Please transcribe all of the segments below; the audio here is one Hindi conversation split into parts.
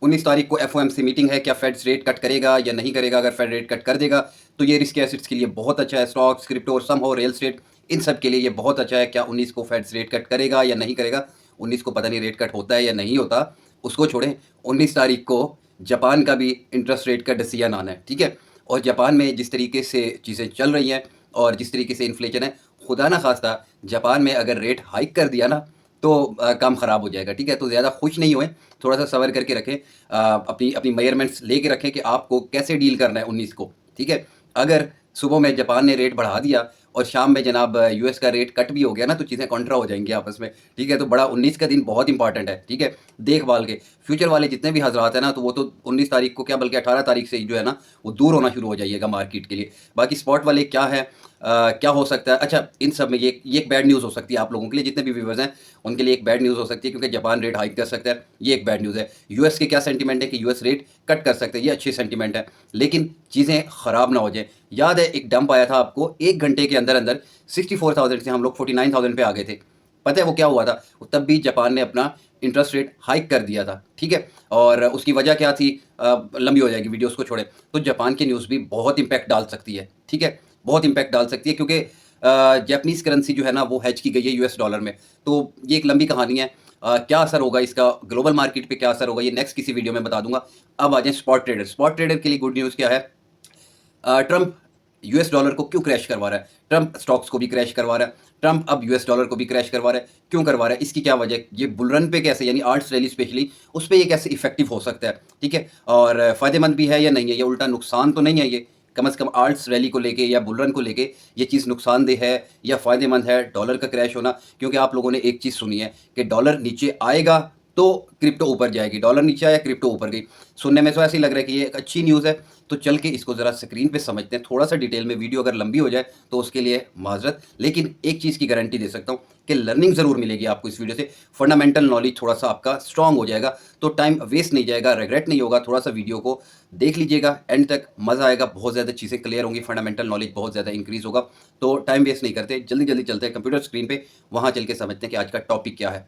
19 तारीख को एफओएमसी मीटिंग है, क्या फेड रेट कट करेगा या नहीं करेगा। अगर फेड रेट कट कर देगा तो ये रिस्क एसेट्स के लिए बहुत अच्छा है, स्टॉक्स, क्रिप्टो और सम हो रियल एस्टेट, इन सब के लिए ये बहुत अच्छा है। क्या 19 को फेड रेट कट करेगा या नहीं करेगा, 19 को पता नहीं रेट कट होता है या नहीं होता, उसको छोड़ें। 19 तारीख को जापान का भी इंटरेस्ट रेट का डिसीजन आना है, ठीक है। और जापान में जिस तरीके से चीज़ें चल रही हैं और जिस तरीके से इन्फ्लेशन है, खुदा ना खास्ता जापान में अगर रेट हाइक कर दिया ना तो काम ख़राब हो जाएगा, ठीक है। तो ज़्यादा खुश नहीं हुए, थोड़ा सा सब्र करके रखें, अपनी अपनी मेजरमेंट्स लेके रखें कि आपको कैसे डील करना है 19 को, ठीक है। अगर सुबह में जापान ने रेट बढ़ा दिया और शाम में जनाब यूएस का रेट कट भी हो गया ना, तो चीज़ें कॉन्ट्रा हो जाएंगी आपस में, ठीक है। तो बड़ा 19 का दिन बहुत इंपॉर्टेंट है, ठीक है। देखभाल के फ्यूचर वाले जितने भी हजरात हैं ना, तो वो तो 19 तारीख को क्या बल्कि 18 तारीख से ही जो है ना वो दूर होना शुरू हो जाइएगा मार्केट के लिए। बाकी स्पॉट वाले क्या है, क्या हो सकता है। अच्छा, इन सब में ये एक बैड न्यूज़ हो सकती है आप लोगों के लिए, जितने भी व्यूवर्स हैं उनके लिए एक बैड न्यूज़ हो सकती है, क्योंकि जापान रेट हाइक कर सकता है, ये एक बैड न्यूज़ है। यूएस के क्या सेंटीमेंट है कि यूएस रेट कट कर सकते हैं, ये अच्छी सेंटीमेंट है, लेकिन चीज़ें ख़राब ना हो जाए। याद है एक डंप आया था आपको, 1 घंटे के अंदर अंदर 64,000 से हम लोग 49,000 पे आ गए थे। पता है वो क्या हुआ था, तब भी जापान ने अपना इंटरेस्ट रेट हाइक कर दिया था, ठीक है। और उसकी वजह क्या थी, लंबी हो जाएगी वीडियो, उसको छोड़े। तो जापान की न्यूज़ भी बहुत इंपैक्ट डाल सकती है, ठीक है, बहुत इंपैक्ट डाल सकती है, क्योंकि जापानीज़ करेंसी जो है ना वो हेज की गई है यूएस डॉलर में। तो ये एक लंबी कहानी है, क्या असर होगा इसका ग्लोबल मार्केट पे, क्या असर होगा, ये नेक्स्ट किसी वीडियो में बता दूंगा। अब आ जाए स्पॉट ट्रेडर। स्पॉट ट्रेडर के लिए गुड न्यूज़ क्या है, ट्रंप यूएस डॉलर को क्यों क्रैश करवा रहा है, ट्रंप स्टॉक्स को भी क्रैश करवा रहा है, ट्रंप अब यूएस डॉलर को भी क्रैश करवा रहा है। क्यों करवा रहा है, इसकी क्या वजह, ये बुल रन पे कैसे, यानी आर्ट्स रैली स्पेशली उस पर ये कैसे इफेक्टिव हो सकता है, ठीक है। और फ़ायदेमंद भी है या नहीं है, ये उल्टा नुकसान तो नहीं है, ये कम से कम आर्ट्स रैली को लेके या बुल रन को लेके ये चीज़ नुकसानदेह है या फ़ायदेमंद है डॉलर का क्रैश होना। क्योंकि आप लोगों ने एक चीज़ सुनी है कि डॉलर नीचे आएगा तो क्रिप्टो ऊपर जाएगी, डॉलर नीचे आया क्रिप्टो ऊपर गई। सुनने में तो ऐसे ही लग रहा है कि ये एक अच्छी न्यूज़ है। तो चल के इसको ज़रा स्क्रीन पे समझते हैं, थोड़ा सा डिटेल में, वीडियो अगर लंबी हो जाए तो उसके लिए माजरत, लेकिन एक चीज़ की गारंटी दे सकता हूँ कि लर्निंग ज़रूर मिलेगी आपको इस वीडियो से, फंडामेंटल नॉलेज थोड़ा सा आपका स्ट्रांग हो जाएगा, तो टाइम वेस्ट नहीं जाएगा, रिग्रेट नहीं होगा। थोड़ा सा वीडियो को देख लीजिएगा एंड तक, मज़ा आएगा, बहुत ज़्यादा चीज़ें क्लियर होंगी, फंडामेंटल नॉलेज बहुत ज़्यादा इंक्रीज़ होगा। तो टाइम वेस्ट नहीं करते, जल्दी जल्दी चलते हैं कंप्यूटर स्क्रीन पर, वहाँ चल के समझते हैं कि आज का टॉपिक क्या है।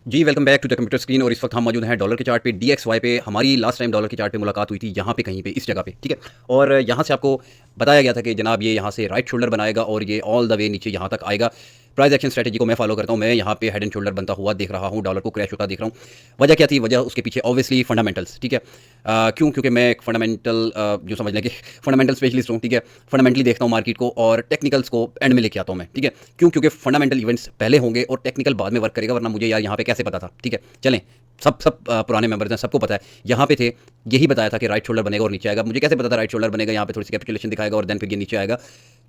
जी welcome back to the computer screen. और इस वक्त हम मौजूद हैं डॉलर के चार्ट पे, DXY पे। हमारी लास्ट टाइम डॉलर के चार्ट पे मुलाकात हुई थी यहाँ पे, कहीं पे इस जगह पे, ठीक है। और यहाँ से आपको बताया गया था कि जनाब ये यहाँ से राइट शोल्डर बनाएगा और ये ऑल द वे नीचे यहाँ तक आएगा। प्राइस एक्शन स्ट्रेटजी को मैं फॉलो करता हूँ, मैं यहाँ पे हेड एंड शोल्डर बनता हुआ देख रहा हूँ, डॉलर को क्रैश होता देख रहा हूँ। वजह क्या थी, वजह उसके पीछे ऑब्वियसली फंडामेंटल्स, ठीक है। क्यों, क्योंकि मैं एक फंडामेंटल जो समझ लें कि फंडामेंटल स्पेशलिस्ट हूँ, ठीक है। फंडामेंटली देखता हूँ मार्केट को और टेक्निकल्स को एंड में लेके आता हूँ मैं, ठीक है। क्यों, क्योंकि फंडामेंटल इवेंट्स पहले होंगे और टेक्निकल बाद में वर्क करेगा, वरना मुझे यार यहाँ पे कैसे पता था, ठीक है। चलें, सब पुराने मेंबर्स हैं, सबको पता है, यहाँ पे थे, यही बताया था कि राइट शोल्डर बनेगा और नीचे आएगा। मुझे कैसे पता था राइट शोल्डर बनेगा, यहाँ पे थोड़ी सी कैपिटुलेशन दिखाएगा और देन फिर ये नीचे आएगा।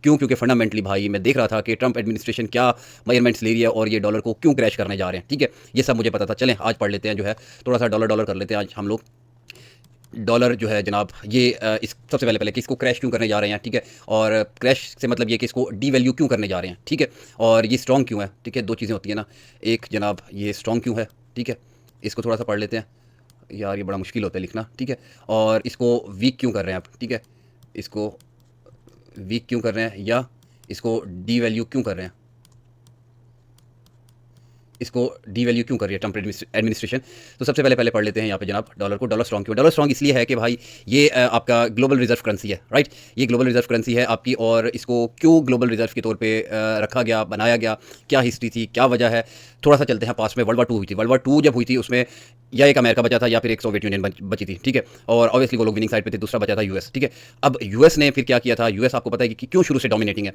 क्यों, क्योंकि फंडामेंटली भाई मैं देख रहा था कि ट्रंप एडमिनिस्ट्रेशन क्या मेजरमेंट्स ले रही है और ये डॉलर को क्यों क्रैश करने जा रहे हैं, ठीक है। ये सब मुझे पता था। चलें आज पढ़ लेते हैं, जो है थोड़ा सा डॉलर डॉलर कर लेते हैं आज हम लोग। डॉलर जो है जनाब ये इस सबसे पहले कि इसको क्रैश क्यों करने जा रहे हैं, ठीक है। और क्रैश से मतलब ये कि इसको डी वैल्यू क्यों करने जा रहे हैं, ठीक है। और ये स्ट्रॉन्ग क्यों है, ठीक है। दो चीज़ें होती है ना, एक जनाब ये स्ट्रॉन्ग क्यों है, ठीक है। इसको थोड़ा सा पढ़ लेते हैं यार, ये बड़ा मुश्किल होता है लिखना, ठीक है। और इसको वीक क्यों कर रहे हैं आप, ठीक है। इसको वीक क्यों कर रहे हैं या इसको डी वैल्यू क्यों कर रहे हैं, इसको डी वैल्यू क्यों कर रही है ट्रंप एडमिनिस्ट्रेशन। तो सबसे पहले पढ़ लेते हैं यहाँ पे जनाब डॉलर को। डॉलर स्ट्रॉन्ग क्यों, डॉलर स्ट्रॉन्ग इसलिए है कि भाई ये आपका ग्लोबल रिजर्व करेंसी है, राइट। ये ग्लोबल रिजर्व करेंसी है आपकी, और इसको क्यों ग्लोबल रिजर्व के तौर पे रखा गया, बनाया गया, क्या हिस्ट्री थी, क्या वजह है। थोड़ा सा चलते हैं पास में। वर्ल्ड वार 2 हुई थी, वर्ल्ड वार 2 जब हुई थी उसमें या एक अमेरिका बचा था या फिर एक सोवियत यूनियन बची थी, ठीक है। और ऑब्वियसली वो लोग विनिंग साइड पे थे, दूसरा बचा था यूएस, ठीक है। अब यूएस ने फिर क्या किया था, यूएस आपको पता है कि क्यों शुरू से डोमिनेटिंग है।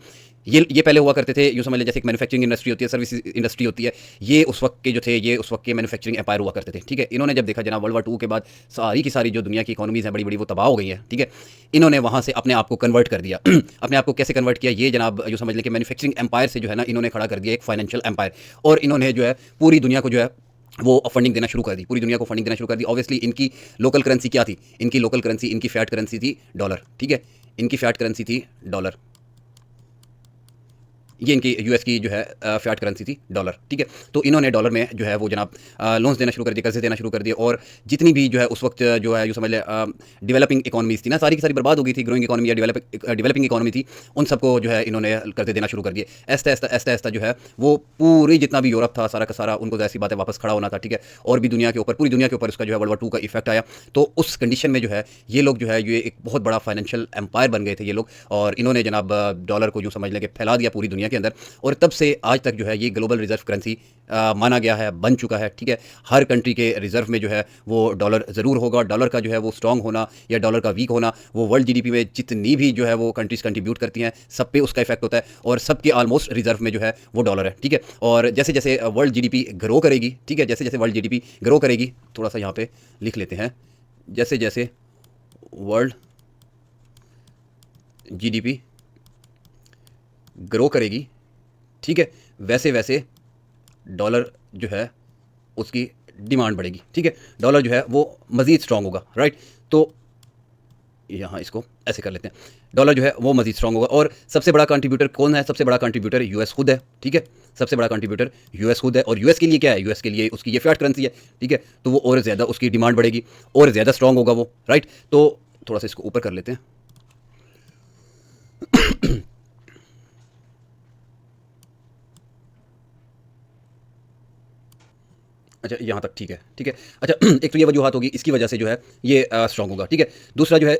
ये पहले हुआ करते थे, यूँ समझ लें जैसे एक मैन्युफैक्चरिंग इंडस्ट्री होती है, सर्विस इंडस्ट्री होती है, ये उस वक्त के जो थे, ये उस वक्त के मैन्युफैक्चरिंग एम्पायर हुआ करते थे, ठीक है। इन्होंने जब देखा जनाब वर्ल्ड वार 2 के बाद सारी की सारी जो दुनिया की इकोनॉमीज हैं बड़ी बड़ी वो तबाह हो गई हैं, ठीक है। इन्होंने वहाँ से अपने आप को कन्वर्ट कर दिया अपने आप को कैसे कन्वर्ट किया, ये जनाब यूँ समझ लें कि मैन्युफैक्चरिंग एम्पायर से जो है ना इन्होंने खड़ा कर दिया एक फाइनेंशियल एम्पायर। और इन्होंने जो है पूरी दुनिया को जो है वो फंडिंग देना शुरू कर दी, पूरी दुनिया को फंडिंग देना शुरू कर दी। ऑब्वियसली इनकी लोकल करेंसी क्या थी, इनकी लोकल करेंसी, इनकी फैट करेंसी थी डॉलर, ठीक है। इनकी फैट करेंसी थी डॉलर, ये इनकी यूएस की जो है फ़ियाट करेंसी थी डॉलर, ठीक है। तो इन्होंने डॉलर में जो है वो जनाब लोन्स देना शुरू कर दिए, कर्जे देना शुरू कर दिए, और जितनी भी जो है उस वक्त जो है यूँ समझ लें डेवलपिंग इकोनॉमीज़ थी ना, सारी की सारी बर्बाद हो गई थी। ग्रोइंग इकोनॉमी या डेवलपिंग इकोनॉमी थी, उन सबको जो है इन्होंने कर्जे देना शुरू कर दिए। ऐसा ऐसा ऐसा जो है वो पूरी जितना भी यूरोप था सारा का सारा, उनको ऐसी बातें वापस खड़ा होना था, ठीक है। और भी दुनिया के ऊपर, पूरी दुनिया के ऊपर उसका जो है वर्ल्ड वॉर 2 का इफेक्ट आया। तो उस कंडीशन में जो है ये लोग जो है ये एक बहुत बड़ा फाइनेंशियल एम्पायर बन गए थे ये लोग, और इन्होंने जनाब डॉलर को यूँ समझ लें कि फैला दिया पूरी दुनिया के अंदर। और तब से आज तक जो है ये ग्लोबल रिजर्व करेंसी माना गया है, बन चुका है, ठीक है। हर कंट्री के रिजर्व में जो है वो डॉलर ज़रूर होगा। डॉलर का जो है वो स्ट्रांग होना या डॉलर का वीक होना, वो वर्ल्ड जीडीपी में जितनी भी जो है वो कंट्रीज़ कंट्रीब्यूट करती हैं, सब पे उसका इफेक्ट होता है, और सबके ऑलमोस्ट रिजर्व में जो है वो डॉलर है, ठीक है। और जैसे जैसे वर्ल्ड जीडीपी ग्रो करेगी, ठीक है, जैसे जैसे वर्ल्ड जीडीपी ग्रो करेगी, थोड़ा सा यहाँ पे लिख लेते हैं, जैसे जैसे वर्ल्ड जीडीपी ग्रो करेगी, ठीक है, वैसे वैसे डॉलर जो है उसकी डिमांड बढ़ेगी, ठीक है। डॉलर जो है वो मज़ीद स्ट्रांग होगा, राइट। तो यहाँ इसको ऐसे कर लेते हैं, डॉलर जो है वो मज़ीद स्ट्रांग होगा। और सबसे बड़ा कंट्रीब्यूटर कौन है? सबसे बड़ा कंट्रीब्यूटर यूएस खुद है, ठीक है। सबसे बड़ा कंट्रीब्यूटर यूएस खुद है, और यूएस के लिए क्या है? यूएस के लिए उसकी ये फ़ियाट करेंसी है, ठीक है। तो वो और ज़्यादा उसकी डिमांड बढ़ेगी, और ज़्यादा स्ट्रांग होगा वो, राइट। तो थोड़ा सा इसको ऊपर कर लेते हैं। अच्छा, यहाँ तक ठीक है, ठीक है। अच्छा, एक तो ये वजूहत होगी, इसकी वजह से जो है ये स्ट्रांग होगा, ठीक है। दूसरा जो है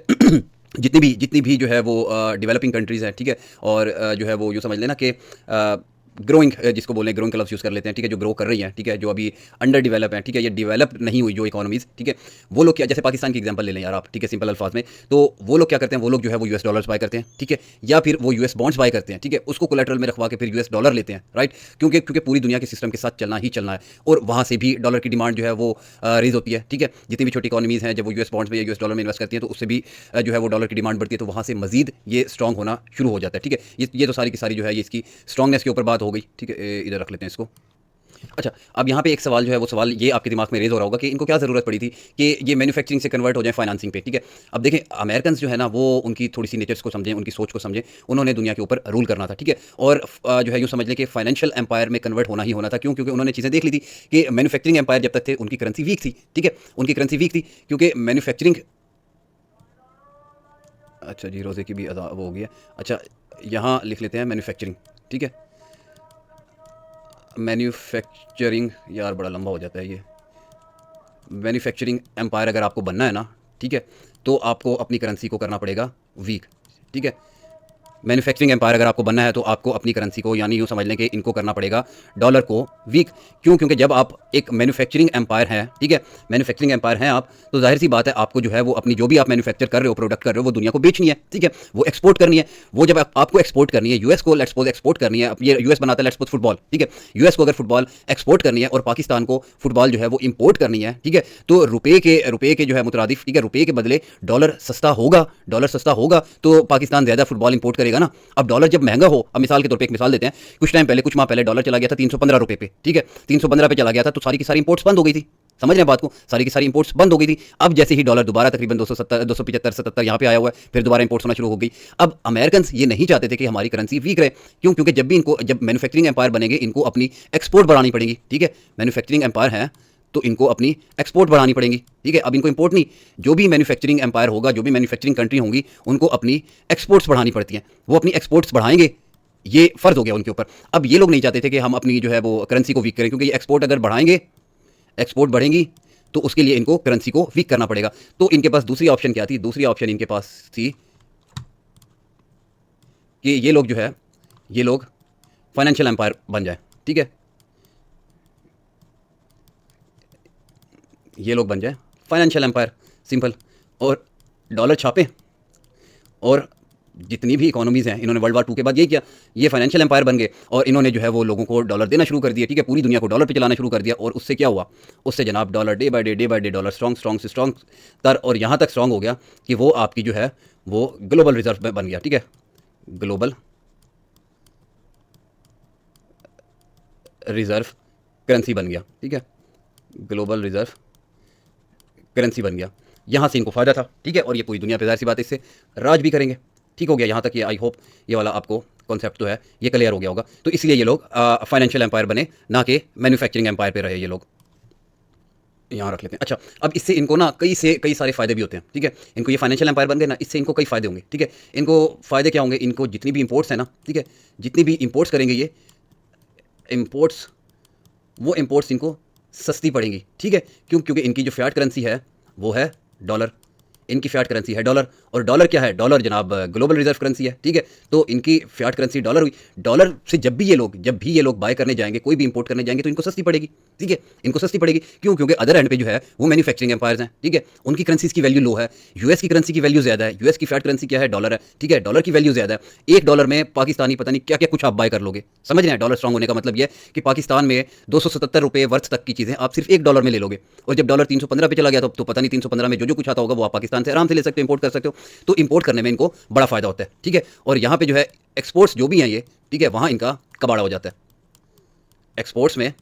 जितनी भी जो है वो डेवलपिंग कंट्रीज़ हैं, ठीक है, और जो है वो यूँ समझ लेना कि ग्रोइंग, जिसको बोलें ग्रोइंग का लफ्ज़ यूज़ कर लेते हैं, ठीक है, जो ग्रो कर रही हैं, ठीक है, जो अभी अंडर डेवलप हैं, ठीक है, ये डेवलप नहीं हुई जो इकोनॉमीज़, ठीक है, वो लोग क्या, जैसे पाकिस्तान की एग्जांपल ले लें यार आप, ठीक है, सिंपल अल्फाज में, तो वो लोग क्या करते हैं, वो लोग जो है वो यूएस डॉलर्स बाय करते हैं, ठीक है, या फिर वो यूएस बॉन्ड्स बाय करते हैं, ठीक है, उसको कोलेटरल में रखवा के फिर यूएस डॉलर लेते हैं, राइट। क्योंकि पूरी दुनिया के सिस्टम के साथ चलना ही चलना है, और वहाँ से भी डॉलर की डिमांड जो है वो रेज होती है, ठीक है। जितनी भी छोटी इकोनॉमीज़ हैं, जब वो यूएस बॉन्ड्स में या यूएस डॉलर में इन्वेस्ट करती हैं, तो उससे भी जो है वो डॉलर की डिमांड बढ़ती है, तो वहाँ से मजीद ये स्ट्रांग होना शुरू हो जाता है, ठीक है। ये तो सारी की सारी जो है ये इसकी स्ट्रांगनेस के ऊपर बात हो गई, ठीक है। इधर रख लेते हैं इसको। अच्छा, अब यहाँ पे एक सवाल जो है वो सवाल ये आपके दिमाग में रेज हो रहा होगा कि इनको क्या ज़रूरत पड़ी थी कि ये मैन्युफैक्चरिंग से कन्वर्ट हो जाए फाइनेंसिंग पे, ठीक है। अब देखें, अमेरिकन जो है ना वो उनकी थोड़ी सी नेचर्स को समझें, उनकी सोच को समझें, उन्होंने दुनिया के ऊपर रूल करना था, ठीक है। और जो है यूँ समझ लें कि फाइनेंशियल एम्पायर में कन्वर्ट होना ही होना था। क्यों? क्योंकि उन्होंने चीज़ें देख ली थी कि मैन्युफैक्चरिंग एम्पायर जब तक थे उनकी करेंसी वीक थी, ठीक है, उनकी करेंसी वीक थी, क्योंकि मैन्युफैक्चरिंग, अच्छा जी, रोज़े की भी अदा वो हो गई है। अच्छा, यहाँ लिख लेते हैं मैन्युफैक्चरिंग, ठीक है। मैन्युफैक्चरिंग, यार बड़ा लंबा हो जाता है ये। मैन्युफैक्चरिंग एम्पायर अगर आपको बनना है ना, ठीक है, तो आपको अपनी करेंसी को करना पड़ेगा वीक, ठीक है। मैन्युफैक्चरिंग एम्पायर अगर आपको बनना है तो आपको अपनी करेंसी को, यानी यूँ समझ लें कि इनको करना पड़ेगा डॉलर को वीक। क्यों? क्योंकि जब आप एक मैन्युफैक्चरिंग एम्पायर हैं, ठीक है, मैन्युफैक्चरिंग एम्पायर हैं आप, तो जाहिर सी बात है आपको जो है वो अपनी जो भी आप मैन्युफैक्चर कर रहे हो, प्रोडक्ट कर रहे हो, वो दुनिया को बेचनी है, ठीक है, वो एक्सपोर्ट करनी है। वो जब आपको एक्सपोर्ट करनी है, यूएस को लेट्स सपोज एक्सपोर्ट करनी है, अब ये यूएस बनाता है लेट्स सपोज फुटबॉल, ठीक है, यूएस को अगर फुटबॉल एक्सपोर्ट करनी है और पाकिस्तान को फुटबॉल जो है वो इंपोर्ट करनी है, ठीक है, तो रुपये के जो है मुतरादिफ, ठीक है, रुपये के बदले डॉलर सस्ता होगा, डॉलर सस्ता होगा तो पाकिस्तान ज़्यादा फुटबॉल इंपोर्ट करेगा ना। अब डॉलर जब महंगा हो, अब मिसाल के तौर पे एक मिसाल देते हैं, कुछ टाइम पहले, कुछ माह पहले डॉलर चला गया था 315 रुपये पे, ठीक है, 315 पे चला गया था, तो सारी की सारी इंपोर्ट्स बंद हो गई थी। समझ रहे हैं बात को? सारी की सारी इंपोर्ट्स बंद हो गई थी। अब जैसे ही डॉलर दोबारा तकरीबन 270, 275, 77 यहाँ पे आया हुआ है, फिर दोबारा इंपोर्ट्स होना शुरू हो गई। अब अमेरिकन ये नहीं चाहते थे कि हमारी करेंसी वीक रहे। क्यों? क्योंकि जब मैन्युफैक्चरिंग एम्पायर बनेंगे, इनको अपनी एक्सपोर्ट बढ़ानी पड़ेगी, ठीक है। मैन्युफैक्चरिंग एम्पायर है तो इनको अपनी एक्सपोर्ट बढ़ानी पड़ेगी, ठीक है। अब इनको इंपोर्ट नहीं, जो भी मैन्युफैक्चरिंग एम्पायर होगा, जो भी मैन्युफैक्चरिंग कंट्री होंगी, उनको अपनी एक्सपोर्ट्स बढ़ानी पड़ती हैं। वो अपनी एक्सपोर्ट्स बढ़ाएंगे, ये फ़र्ज हो गया उनके ऊपर। अब ये लोग नहीं चाहते थे कि हम अपनी जो है वो करेंसी को वीक करें, क्योंकि ये एक्सपोर्ट अगर बढ़ाएंगे, एक्सपोर्ट बढ़ेंगी, तो उसके लिए इनको करेंसी को वीक करना पड़ेगा। तो इनके पास दूसरी ऑप्शन क्या थी? दूसरी ऑप्शन इनके पास थी कि ये लोग जो है, ये लोग फाइनेंशियल एम्पायर बन जाए, ठीक है, ये लोग बन जाए फाइनेंशियल एम्पायर, सिंपल, और डॉलर छापें, और जितनी भी इकोनॉमीज़ हैं, इन्होंने वर्ल्ड वार 2 के बाद यही किया, ये फाइनेंशियल एम्पायर बन गए, और इन्होंने जो है वो लोगों को डॉलर देना शुरू कर दिया, ठीक है, पूरी दुनिया को डॉलर पे चलाना शुरू कर दिया। और उससे क्या हुआ? उससे जनाब dollar day by day dollar strong से स्ट्रॉन्ग तर, और यहाँ तक स्ट्रॉन्ग हो गया कि वो आपकी जो है वो ग्लोबल रिजर्व में बन गया, ठीक है, ग्लोबल रिजर्व करेंसी बन गया, ठीक है, ग्लोबल रिजर्व करेंसी बन गया। यहाँ से इनको फ़ायदा था, ठीक है, और ये पूरी दुनिया पे ज़ाहिर सी बात है इससे राज भी करेंगे। ठीक हो गया यहाँ तक, ये आई होप ये वाला आपको कॉन्सेप्ट तो है ये क्लियर हो गया होगा। तो इसलिए ये लोग फाइनेंशियल एम्पायर बने, ना कि मैन्युफैक्चरिंग एम्पायर पे रहे ये लोग। यहाँ रख लेते हैं। अच्छा, अब इससे इनको ना कई सारे फ़ायदे भी होते हैं, ठीक है। इनको ये फाइनेंशियल एम्पायर बन गए ना, इससे इनको कई फ़ायदे होंगे, ठीक है। इनको फ़ायदे क्या होंगे, इनको जितनी भी इंपोर्ट्स हैं ना, ठीक है, जितनी भी इंपोर्ट्स करेंगे ये इंपोर्ट्स, वो इंपोर्ट्स इनको सस्ती पड़ेंगी, ठीक है। क्यों? क्योंकि इनकी जो फ़ियाट करेंसी है वो है डॉलर, इनकी फ़ियाट करेंसी है डॉलर। और डॉलर क्या है? डॉलर जनाब ग्लोबल रिजर्व करेंसी है, ठीक है। तो इनकी फ़ियाट करेंसी डॉलर हुई। डॉलर से जब भी ये लोग बाय करने जाएंगे, कोई भी इंपोर्ट करने जाएंगे, तो इनको सस्ती पड़ेगी, ठीक है। इनको सस्ती पड़ेगी क्यों? क्योंकि अदर एंड पे जो है वो मैन्युफैक्चरिंग एम्पायर्स हैं, ठीक है। उनकी करेंसीज की वैल्यू लो है, यूएस की करेंसी की वैल्यू ज़्यादा है। यूएस की फ़ियाट करेंसी क्या है? डॉलर है, ठीक है। डॉलर की वैल्यू ज़्यादा है। $1 में पाकिस्तानी पता नहीं क्या क्या कुछ आप बाय कर लोगे, समझ रहे हैं। डॉलर स्ट्रॉन्ग होने का मतलब ये है कि पाकिस्तान में 277 रुपये वर्थ तक की चीज़ें आप सिर्फ $1 में ले लोगे। और जब डॉलर 315 पे चला गया तो पता नहीं 315 में जो कुछ आता होगा वो आप पाकिस्तान से आराम से ले सकते हो, इंपोर्ट कर सकते हो। तो इंपोर्ट करने में इनको बड़ा फ़ायदा होता है, ठीक है। और यहाँ पे जो है एक्सपोर्ट्स जो भी हैं ये, ठीक है, वहाँ इनका कबाड़ा हो जाता है। एक्सपोर्ट्स में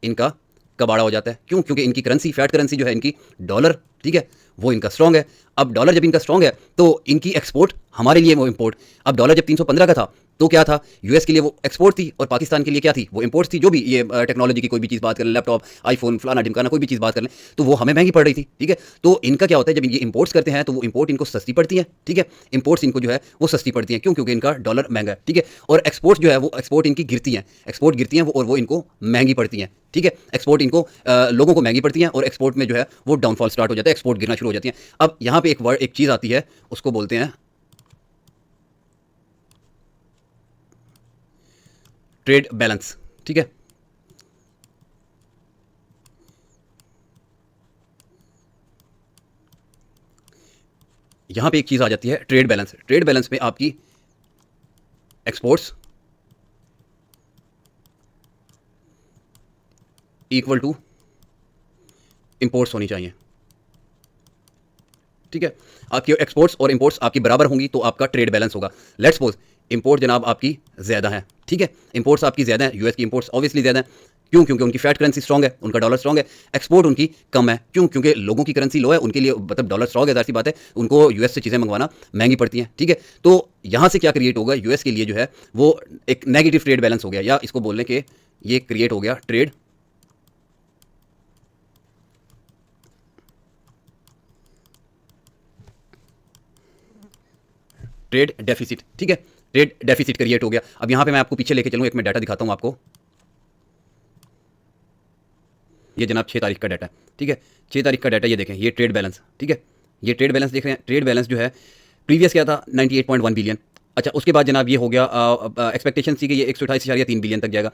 इनका कबाड़ा हो जाता है। क्यों? क्योंकि इनकी करेंसी, फ़ियाट करेंसी जो है इनकी डॉलर, ठीक है, वो इनका स्ट्रॉन्ग है। अब डॉलर जब इनका स्ट्रॉन्ग है तो इनकी एक्सपोर्ट हमारे लिए वो इंपोर्ट। अब डॉलर जब 315 का था तो क्या था? यूएस के लिए वो एक्सपोर्ट थी और पाकिस्तान के लिए क्या थी? वो इंपोर्ट थी। जो भी ये टेक्नोलॉजी की कोई भी चीज़ बात कर लें, लैपटॉप, आईफोन, फलाना ढिमकाना, कोई भी चीज़ बात कर लें, तो वो हमें महंगी पड़ रही थी, ठीक है। तो इनका क्या होता है, जब ये इंपोर्ट्स करते हैं तो वो इंपोर्ट इनको सस्ती पड़ती है, ठीक है। इंपोर्ट्स इनको जो है वो सस्ती पड़ती हैं। क्यों? क्योंकि इनका डॉलर महंगा है, ठीक है। और एक्सपोर्ट जो है वो एक्सपोर्ट इनकी गिरती हैं, एक्सपोर्ट गिरती हैं वो, और वो इनको महंगी पड़ती हैं, ठीक है। एक्सपोर्ट इनको लोगों को महंगी पड़ती हैं और एक्सपोर्ट में जो है वो डाउनफॉल स्टार्ट हो जाता है, एक्सपोर्ट गिरना शुरू हो जाती है। अब यहाँ पे एक चीज़ आती है, उसको बोलते हैं ट्रेड बैलेंस, ठीक है। यहां पे एक चीज आ जाती है ट्रेड बैलेंस। ट्रेड बैलेंस में आपकी एक्सपोर्ट्स इक्वल टू इंपोर्ट्स होनी चाहिए, ठीक है। आपकी एक्सपोर्ट्स और इंपोर्ट्स आपकी बराबर होंगी तो आपका ट्रेड बैलेंस होगा। लेट्स सपोज इंपोर्ट जनाब आपकी ज़्यादा है, ठीक है, इंपोर्ट्स आपकी ज़्यादा है, यूएस की इंपोर्ट्स ऑब्वियसली ज़्यादा है। क्यों? क्योंकि उनकी फ़ियाट करेंसी स्ट्रॉन्ग है, उनका डॉलर स्ट्रॉन्ग है। एक्सपोर्ट उनकी कम है, क्यों? क्योंकि लोगों की करेंसी लो है, उनके लिए मतलब डॉलर स्ट्रॉन्ग है, ज़ाहिर सी बात है उनको यूएस से चीज़ें मंगवाना महंगी पड़ती हैं, ठीक है। तो यहाँ से क्या क्रिएट होगा, यूएस के लिए जो है वो एक नेगेटिव ट्रेड बैलेंस हो गया, या इसको बोलने के ये क्रिएट हो गया ट्रेड डेफिसिट, ठीक है। ट्रेड डेफिसिट क्रिएट हो गया। अब यहाँ पे मैं आपको पीछे लेके चलूँ, एक मैं डाटा दिखाता हूँ आपको। ये जनाब 6 तारीख का डाटा है, ठीक है। 6 तारीख का डाटा ये देखें, ये ट्रेड बैलेंस, ठीक है। ये ट्रेड बैलेंस देख रहे हैं। ट्रेड बैलेंस जो है प्रीवियस क्या था? 98.1 बिलियन। अच्छा, उसके बाद जनाब ये हो गया, एक्सपेक्टेशन थी कि ये 128.3 बिलियन तक जाएगा,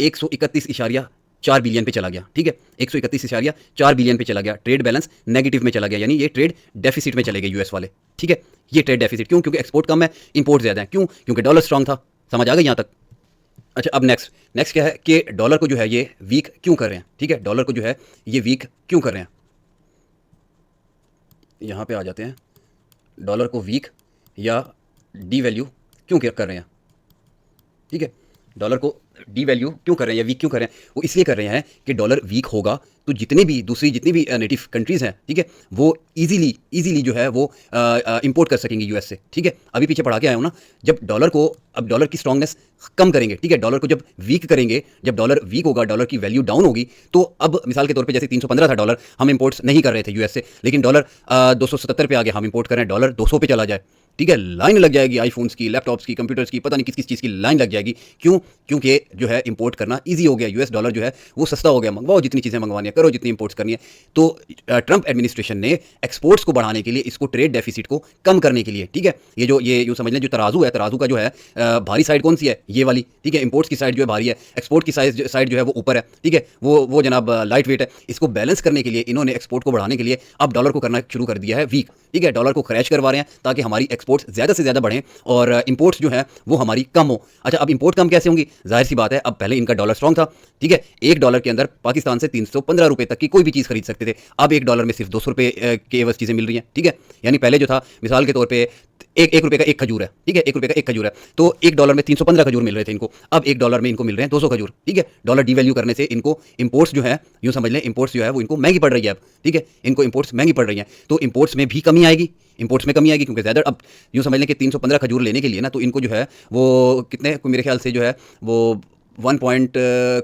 131.4 बिलियन पे चला गया, ठीक है। 131.4 बिलियन पे चला गया। ट्रेड बैलेंस नेगेटिव में चला गया, यानी ये ट्रेड डेफिसिट में चले गए यूएस वाले, ठीक है। ये ट्रेड डेफिसिट क्यों? क्योंकि एक्सपोर्ट कम है, इंपोर्ट ज़्यादा है। क्यों? क्योंकि डॉलर स्ट्रॉन्ग था। समझ आ गई यहाँ तक? अच्छा, अब नेक्स्ट क्या है कि डॉलर को जो है ये वीक क्यों कर रहे हैं, ठीक है। डॉलर को जो है ये वीक क्यों कर रहे हैं, यहाँ पे आ जाते हैं। डॉलर को वीक या डी वैल्यू क्यों कर रहे हैं, ठीक है। डॉलर को डी वैल्यू क्यों कर रहे हैं या वीक क्यों कर रहे हैं? वो इसलिए कर रहे हैं कि डॉलर वीक होगा तो जितनी भी नेटिव कंट्रीज़ हैं, ठीक है, वो इजीली जो है वो इंपोर्ट कर सकेंगे यूएस से, ठीक है। अभी पीछे पढ़ा के आया हूँ ना, जब डॉलर की स्ट्रॉन्गनेस कम करेंगे, ठीक है, डॉलर को जब वीक करेंगे, जब डॉलर वीक होगा, डॉलर की वैल्यू डाउन होगी, तो अब मिसाल के तौर पे जैसे 315 था डॉलर, हम इंपोर्ट्स नहीं कर रहे थे यूएस से, लेकिन डॉलर 277 पे आ गया, हम इंपोर्ट कर रहे हैं, डॉलर 200 पे चला जाए, ठीक है, लाइन लग जाएगी आईफोन्स की, लैपटॉप्स की, कंप्यूटर्स की, पता नहीं किस चीज़ की लाइन लग जाएगी। क्यों? क्योंकि जो है इंपोर्ट करना ईजी हो गया, यूएस डॉलर जो है वो सस्ता हो गया, मंगवाओ जितनी चीज़ें मंगवानी है, करो जितनी इंपोर्ट्स करनी है। तो ट्रंप एडमिनिस्ट्रेशन ने एक्सपोर्ट्स को बढ़ाने के लिए, इसको ट्रेड डेफिसिट को कम करने के लिए, ठीक है, ये यूँ समझ लें जो तराजू है, तराजू का जो है भारी साइड कौन सी है? ये वाली, ठीक है। इंपोर्ट्स की साइड जो है भारी है, एक्सपोर्ट की साइड जो है वो ऊपर है, ठीक है, वो जनाब लाइट वेट है। इसको बैलेंस करने के लिए इन्होंने एक्सपोर्ट को बढ़ाने के लिए अब डॉलर को करना शुरू कर दिया है वीक, ठीक है। डॉलर को क्रैश करवा रहे हैं ताकि हमारी एक्सपोर्ट्स ज़्यादा से ज़्यादा बढ़ें और इंपोर्ट्स जो है वो हमारी कम हो। अच्छा, अब इंपोर्ट कम कैसे होंगी? जाहिर सी बात है, अब पहले इनका डॉलर स्ट्रॉन्ग था, ठीक है। $1 के अंदर पाकिस्तान से 315 रुपये तक की कोई भी चीज़ खरीद सकते थे। अब $1 में सिर्फ 200 रुपये के एवज चीज़ें मिल रही हैं, ठीक है। यानी पहले जो था मिसाल के तौर पे एक रुपये का एक खजूर है, ठीक है, $1 है, तो $1 में 315 खजूर मिल रहे थे इनको, अब $1 में इनको मिल रहे हैं 200 खजूर, ठीक है। डॉलर डिवैल्यू करने से इनको इंपोर्ट्स जो है, यूँ समझ लें इंपोर्ट्स जो है वो इनको महंगी पड़ रही है अब, ठीक है, इनको इंपोर्ट्स महंगी पड़ रही हैं, तो इंपोर्ट्स में भी कमी आएगी, इंपोर्ट्स में कमी आएगी क्योंकि ज़्यादा अब यूँ समझ लें कि 315 खजूर लेने के लिए ना तो इनको जो है वो कितने मेरे ख्याल से जो है वो 1 पॉइंट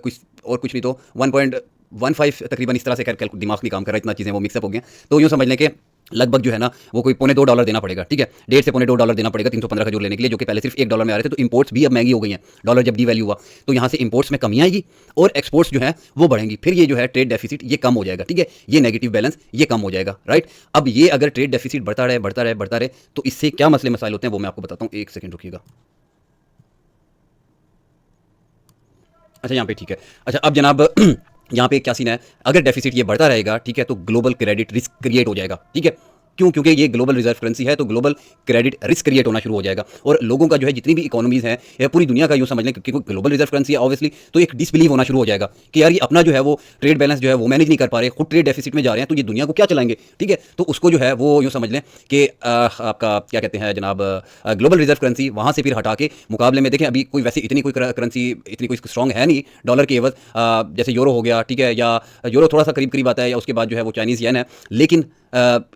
कुछ और कुछ नहीं तो 1.15 तकरीबन इस तरह से कर दिमाग नहीं काम कर रहा, इतना चीज़ें वो मिक्सअप हो गए। तो यूँ समझ लें कि लगभग जो है ना वो कोई $2.25 देना पड़ेगा, ठीक है, 1.5 से $2.25 देना पड़ेगा 315 खजूर लेने के लिए, जो कि पहले सिर्फ $1 में आ रहे थे। तो इंपोर्ट्स भी अब महंगी हो गई हैं, डॉलर जब डिवैल्यू हुआ तो यहाँ से इंपोर्ट्स में कमी आएगी और एक्सपोर्ट्स जो है वो बढ़ेंगी, फिर ये जो है ट्रेड डेफिसिट ये कम हो जाएगा, ठीक है, ये नेगेटिव बैलेंस ये कम हो जाएगा, राइट। अब ये अगर ट्रेड डेफिसिट बढ़ता रहे तो इससे क्या मसले मसाइल होते हैं वो मैं आपको बताता हूँ, एक सेकंड रुकिएगा। अच्छा यहाँ पे ठीक है, अच्छा अब जनाब यहाँ पे क्या सीन है, अगर डेफिसिट ये बढ़ता रहेगा, ठीक है, तो ग्लोबल क्रेडिट रिस्क क्रिएट हो जाएगा, ठीक है। क्यों? क्योंकि ये ग्लोबल रिजर्व करेंसी है तो ग्लोबल क्रेडिट रिस्क क्रिएट होना शुरू हो जाएगा और लोगों का जो है जितनी भी इकोनॉमीज हैं या पूरी दुनिया का यूँ समझ लें क्योंकि ग्लोबल रिजर्व करेंसी है ऑब्वियसली, तो एक डिसबिलीव होना शुरू हो जाएगा कि यार ये अपना जो है वो ट्रेड बैलेंस जो है वो मैनेज नहीं कर पा रहे, खुद ट्रेड डेफिसिट में जा रहे हैं, तो ये दुनिया को क्या चलाएंगे, ठीक है। तो उसको जो है वो यूँ समझ लें कि आपका क्या कहते हैं जनाब ग्लोबल रिजर्व करेंसी वहाँ से फिर हटा के मुकाबले में देखें अभी कोई वैसे इतनी कोई करेंसी इतनी कोई स्ट्रॉन्ग है नहीं डॉलर के एवज, जैसे यूरो हो गया, ठीक है, या यूरो थोड़ा सा करीब करीब आता है, या उसके बाद जो है वो चाइनीज़ येन है, लेकिन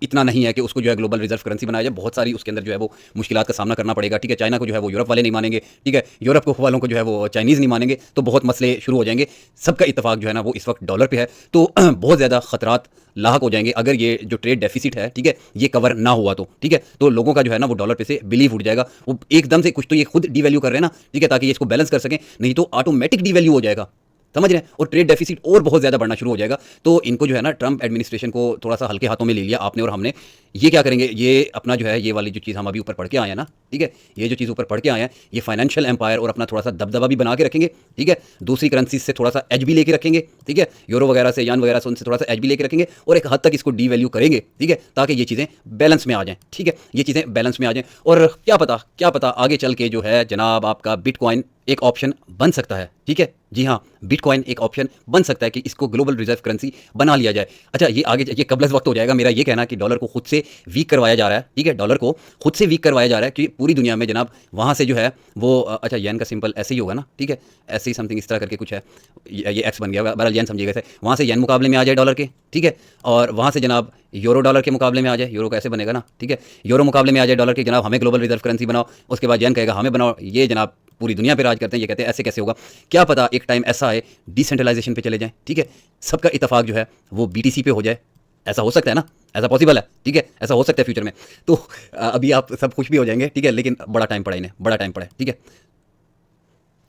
इतना नहीं है कि उसको जो है ग्लोबल रिजर्व करेंसी बनाया जाए। बहुत सारी उसके अंदर जो है वो मुश्किलात का सामना करना पड़ेगा, ठीक है। चाइना को जो है वो यूरोप वाले नहीं मानेंगे, ठीक है, यूरोप को वालों को जो है वो चाइनीज़ नहीं मानेंगे, तो बहुत मसले शुरू हो जाएंगे। सबका इत्तेफाक जो है ना वो इस वक्त डॉलर पे है, तो बहुत ज़्यादा खतरात लाक हो जाएंगे अगर ये जो ट्रेड डेफिसिट है, ठीक है, ये कवर ना हुआ तो, ठीक है। तो लोगों का जो है ना वो डॉलर पे से बिलीव उठ जाएगा, वो एकदम से कुछ तो ये खुद डिवैल्यू कर रहे हैं ना, ठीक है, ताकि ये इसको बैलेंस कर सकें, नहीं तो ऑटोमेटिक डिवैल्यू हो जाएगा, समझ रहे हैं, और ट्रेड डेफिसिट और बहुत ज़्यादा बढ़ना शुरू हो जाएगा। तो इनको जो है ना ट्रंप एडमिनिस्ट्रेशन को थोड़ा सा हल्के हाथों में ले लिया आपने और हमने। ये क्या करेंगे, ये अपना जो है ये वाली जो चीज़ हम अभी ऊपर पढ़ के आए हैं ना, ठीक है, ये जो चीज़ ऊपर पढ़ के आए हैं ये फाइनेंशियल एम्पायर और अपना थोड़ा सा दबदबा भी बना के रखेंगे, ठीक है, दूसरी करेंसीज से थोड़ा सा एज भी लेके रखेंगे, ठीक है, यूरो वगैरह से यान वगैरह से उनसे थोड़ा सा एज भी लेके रखेंगे और एक हद तक इसको डीवैल्यू करेंगे, ठीक है, ताकि ये चीज़ें बैलेंस में आ जाएँ, ठीक है, ये चीज़ें बैलेंस में आ जाएँ। और क्या पता आगे चल के जो है जनाब आपका बिटकॉइन एक ऑप्शन बन सकता है, ठीक है, जी हाँ, बिटकॉइन एक ऑप्शन बन सकता है कि इसको ग्लोबल रिजर्व करेंसी बना लिया जाए। अच्छा ये आगे ये कबल वक्त हो जाएगा, मेरा ये कहना कि डॉलर को खुद से वीक करवाया जा रहा है, ठीक है, डॉलर को खुद से वीक करवाया जा रहा है कि पूरी दुनिया में जनाब वहाँ से जो है वो अच्छा येन का सिंपल ऐसे ही होगा ना, ठीक है, ऐसे ही समथिंग इस तरह करके कुछ है, ये एक्स बन गया, बहरहाल येन समझिएगा से, वहाँ से येन मुकाबले में आ जाए डॉलर के, ठीक है, और वहाँ से जनाब यूरो डॉलर के मुकाबले में आ जाए, यूरो कैसे बनेगा ना, ठीक है, यूरो मुकाबले में आ जाए डॉलर के, जनाब हमें ग्लोबल रिजर्व करेंसी बनाओ, उसके बाद येन कहेगा हमें बनाओ, ये जनाब पूरी दुनिया पे राज करते हैं, ये कहते हैं ऐसे कैसे होगा, क्या पता एक टाइम ऐसा आए डिसेंट्रलाइजेशन पे चले जाएं, ठीक है, सबका इत्तेफाक जो है वो बीटीसी पे हो जाए, ऐसा हो सकता है ना, ऐसा पॉसिबल है, ठीक है, ऐसा हो सकता है फ्यूचर में। तो अभी आप सब खुश भी हो जाएंगे, ठीक है, लेकिन बड़ा टाइम पड़ा इन्हें, बड़ा टाइम पड़ा है, ठीक है।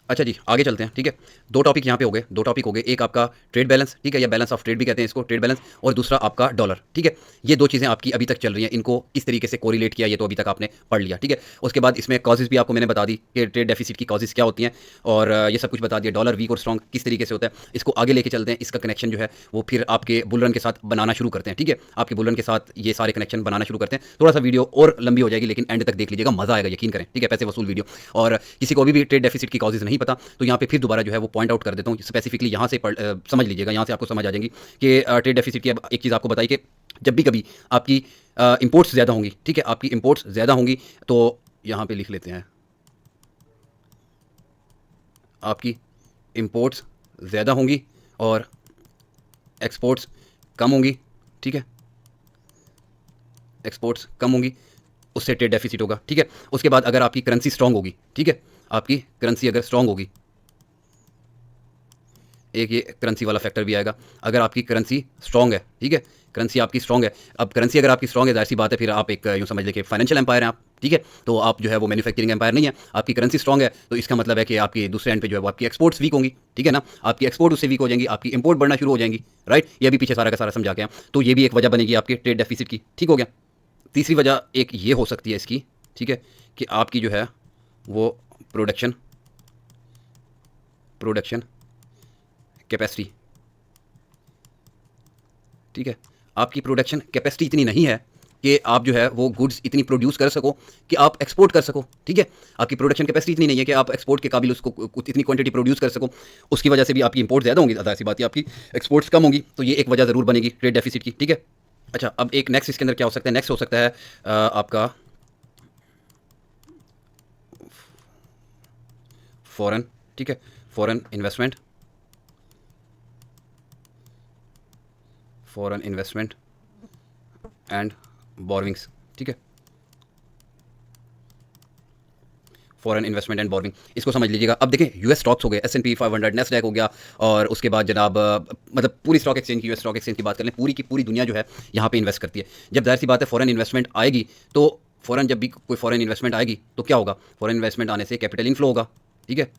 अच्छा जी आगे चलते हैं, ठीक है, दो टॉपिक यहाँ पे हो गए, दो टॉपिक हो गए, एक आपका ट्रेड बैलेंस, ठीक है, या बैलेंस ऑफ ट्रेड भी कहते हैं इसको, ट्रेड बैलेंस, और दूसरा आपका डॉलर, ठीक है। ये दो चीज़ें आपकी अभी तक चल रही हैं, इनको किस तरीके से कोरिलेट किया ये तो अभी तक आपने पढ़ लिया, ठीक है। उसके बाद इसमें कॉजेज़ भी आपको मैंने बता दी कि ट्रेड डेफिसिट की कॉजेज़ क्या होती हैं, और ये सब कुछ बता दिया, डॉलर वीक और स्ट्रॉन्ग किस तरीके से होता है, इसको आगे लेके चलते हैं, इसका कनेक्शन जो है वो फिर आपके बुल रन के साथ बनाना शुरू करते हैं, ठीक है, आपके बुल रन के साथ ये सारे कनेक्शन बनाना शुरू करते हैं। थोड़ा सा वीडियो और लंबी हो जाएगी लेकिन एंड तक देख लीजिएगा, मज़ा आएगा, यकीन करें, ठीक है, पैसे वसूल वीडियो। और किसी को अभी भी ट्रेड डेफिसिट की कॉजेज़ नहीं पता तो यहाँ पे फिर दोबारा जो है वो पॉइंट आउट कर देता हूँ, स्पेसिफिकली यहाँ से समझ लीजिएगा, यहाँ से आपको समझ आ जाएंगी कि ट्रेड डेफिसिट की। अब एक चीज़ आपको बताई कि जब भी कभी आपकी इंपोर्ट्स ज़्यादा होंगी, ठीक है, आपकी इंपोर्ट्स ज़्यादा होंगी तो यहाँ पे लिख लेते हैं, आपकी इंपोर्ट्स ज़्यादा होंगी और एक्सपोर्ट्स कम होंगी, ठीक है, एक्सपोर्ट्स कम होंगी, उससे ट्रेड डेफिसिट होगा, ठीक है। उसके बाद अगर आपकी करेंसी स्ट्रांग होगी, ठीक है, आपकी करेंसी अगर स्ट्रांग होगी, एक ये करेंसी वाला फैक्टर भी आएगा, अगर आपकी करेंसी स्ट्रांग है, ठीक है, करेंसी आपकी स्ट्रांग है। अब करेंसी अगर आपकी स्ट्रांग है जाहिर सी बात है फिर आप एक यूँ समझ लें कि फाइनेंशियल एम्पायर हैं आप, ठीक है, तो आप जो है वो मैन्युफैक्चरिंग एम्पायर नहीं है, आपकी करेंसी स्ट्रांग है तो इसका मतलब है कि आपकी दूसरे एंड पे जो है वो आपकी एक्सपोर्ट्स वीक होंगी, ठीक है ना, आपकी एक्सपोर्ट उससे वीक हो जाएंगी, आपकी इंपोर्ट बढ़ना शुरू हो जाएंगी, राइट, ये भी पीछे सारा का सारा समझा के हैं, तो ये भी एक वजह बनेगी आपके ट्रेड डेफिसिट की, ठीक हो गया। तीसरी वजह एक ये हो सकती है इसकी, ठीक है, कि आपकी जो है वो प्रोडक्शन कैपेसिटी, ठीक है, आपकी प्रोडक्शन कैपेसिटी इतनी नहीं है कि आप जो है वो गुड्स इतनी प्रोड्यूस कर सको कि आप एक्सपोर्ट कर सको, ठीक है, आपकी प्रोडक्शन कैपेसिटी इतनी नहीं है कि आप एक्सपोर्ट के काबिल उसको इतनी क्वांटिटी प्रोड्यूस कर सको, उसकी वजह से भी आपकी इंपोर्ट ज़्यादा होंगी, ज़्यादा सी बात है आपकी एक्सपोर्ट्स कम होंगी, तो ये एक वजह ज़रूर बनेगी ट्रेड डेफिसिट की, ठीक है। अच्छा, अब एक नेक्स्ट इसके अंदर क्या हो सकता है, नेक्स्ट हो सकता है आपका फॉरेन, ठीक है, foreign investment, foreign investment and borrowings, ठीक है, फॉरेन इन्वेस्टमेंट एंड बोरोविंग, इसको समझ लीजिएगा। अब देखें यूएस स्टॉक्स हो गए, S&P 500, नेस्डैक हो गया, और उसके बाद जनाब मतलब पूरी स्टॉक एक्सचेंज की, यूएस स्टॉक एक्सचेंज की बात कर लें, पूरी की पूरी दुनिया जो है यहाँ पे इन्वेस्ट करती है। जब जाहिर सी बात है फॉरेन इन्वेस्टमेंट आएगी, तो फॉरेन जब भी कोई फॉरेन इन्वेस्टमेंट आएगी तो क्या होगा, फॉरेन इन्वेस्टमेंट आने से कैपिटल इनफ्लो होगा, ठीक है,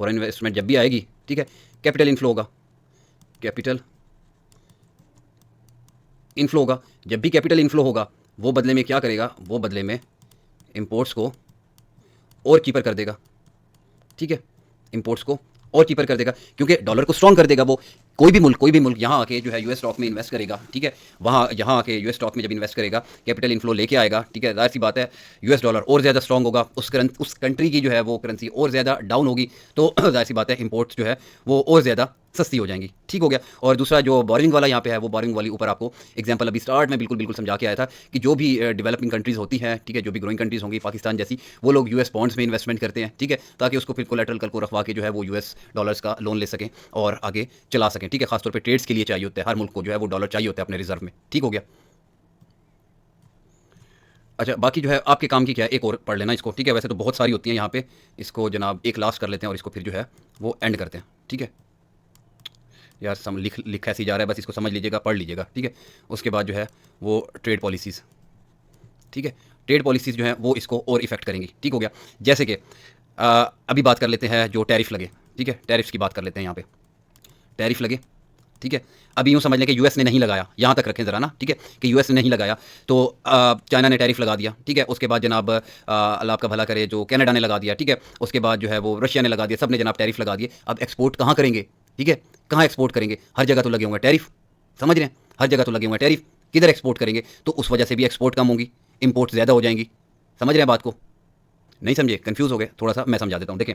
फॉरेन इन्वेस्टमेंट जब भी आएगी, ठीक है, कैपिटल इनफ्लो होगा, कैपिटल इनफ्लो होगा। जब भी कैपिटल इनफ्लो होगा, वो बदले में क्या करेगा, वो बदले में इंपोर्ट्स को और चीपर कर देगा, ठीक है, इंपोर्ट्स को और चीपर कर देगा, क्योंकि डॉलर को स्ट्रॉन्ग कर देगा। वो कोई भी मुल्क यहाँ आके जो है यूएस स्टॉक में इन्वेस्ट करेगा, ठीक है, वहाँ यहाँ आके यूएस स्टॉक में जब इन्वेस्ट करेगा, कैपिटल इनफ्लो लेके आएगा, ठीक है, जाहिर सी बात है यूएस डॉलर और ज़्यादा स्ट्रॉन्ग होगा, उस कंट्री की जो है वो करेंसी और ज़्यादा डाउन होगी, तो जाहिर सी बात है इंपोर्ट्स जो है वो और ज़्यादा सस्ती हो जाएंगी, ठीक हो गया। और दूसरा जो बोरिंग वाला यहाँ पे है, वो बोरिंग वाली ऊपर आपको एग्जांपल अभी स्टार्ट में बिल्कुल समझा के आया था कि जो भी डेवलपिंग कंट्रीज़ होती हैं, ठीक है, जो भी ग्रोइंग कंट्रीज़ होंगी पाकिस्तान जैसी, वो लोग यूएस बॉन्ड्स में इन्वेस्टमेंट करते हैं, ठीक है, ताकि उसको फिर कोलेटरल कल को रखवा के जो है वो यूएस डॉलर्स का लोन ले सकें और आगे चला सकें, ठीक है, खासतौर पर ट्रेड्स के लिए चाहिए होता है, हर मुल्क को जो है वो डॉलर चाहिए होता है अपने रिजर्व में, ठीक हो गया। अच्छा, बाकी जो है आपके काम की क्या है, एक और पढ़ लेना इसको, ठीक है, वैसे तो बहुत सारी होती हैं यहाँ पे, इसको जनाब एक लास्ट कर लेते हैं और इसको फिर जो है वो एंड करते हैं, ठीक है यार, लिखा ऐसे ही जा रहा है, बस इसको समझ लीजिएगा, पढ़ लीजिएगा, ठीक है। उसके बाद जो है वो ट्रेड पॉलिसीज़, ठीक है, ट्रेड पॉलिसीज़ जो है वो इसको और इफेक्ट करेंगी, ठीक हो गया। जैसे कि अभी बात कर लेते हैं जो टैरिफ लगे, ठीक है, टैरिफ्स की बात कर लेते हैं यहाँ पे, टैरिफ लगे, ठीक है, अभी यूँ समझ लें कि यूएस ने नहीं लगाया, यहाँ तक रखें ज़रा ना, ठीक है, कि यूएस ने नहीं लगाया, तो चाइना ने टैरिफ लगा दिया, ठीक है, उसके बाद जनाब अल्लाह आपका भला करे जो कनाडा ने लगा दिया, ठीक है, उसके बाद जो है वो रशिया ने लगा दिया, सब ने जनाब टैरिफ लगा दिए। अब एक्सपोर्ट कहाँ करेंगे, ठीक है, कहाँ एक्सपोर्ट करेंगे, हर जगह तो लगे होंगे टैरिफ, समझ रहे हैं, हर जगह तो लगे हुए टैरिफ, किधर एक्सपोर्ट करेंगे, तो उस वजह से भी एक्सपोर्ट कम होगी, इंपोर्ट ज़्यादा हो जाएंगी, समझ रहे हैं बात को, नहीं समझे, कन्फ्यूज़ हो गए, थोड़ा सा मैं समझा देता हूँ। देखें,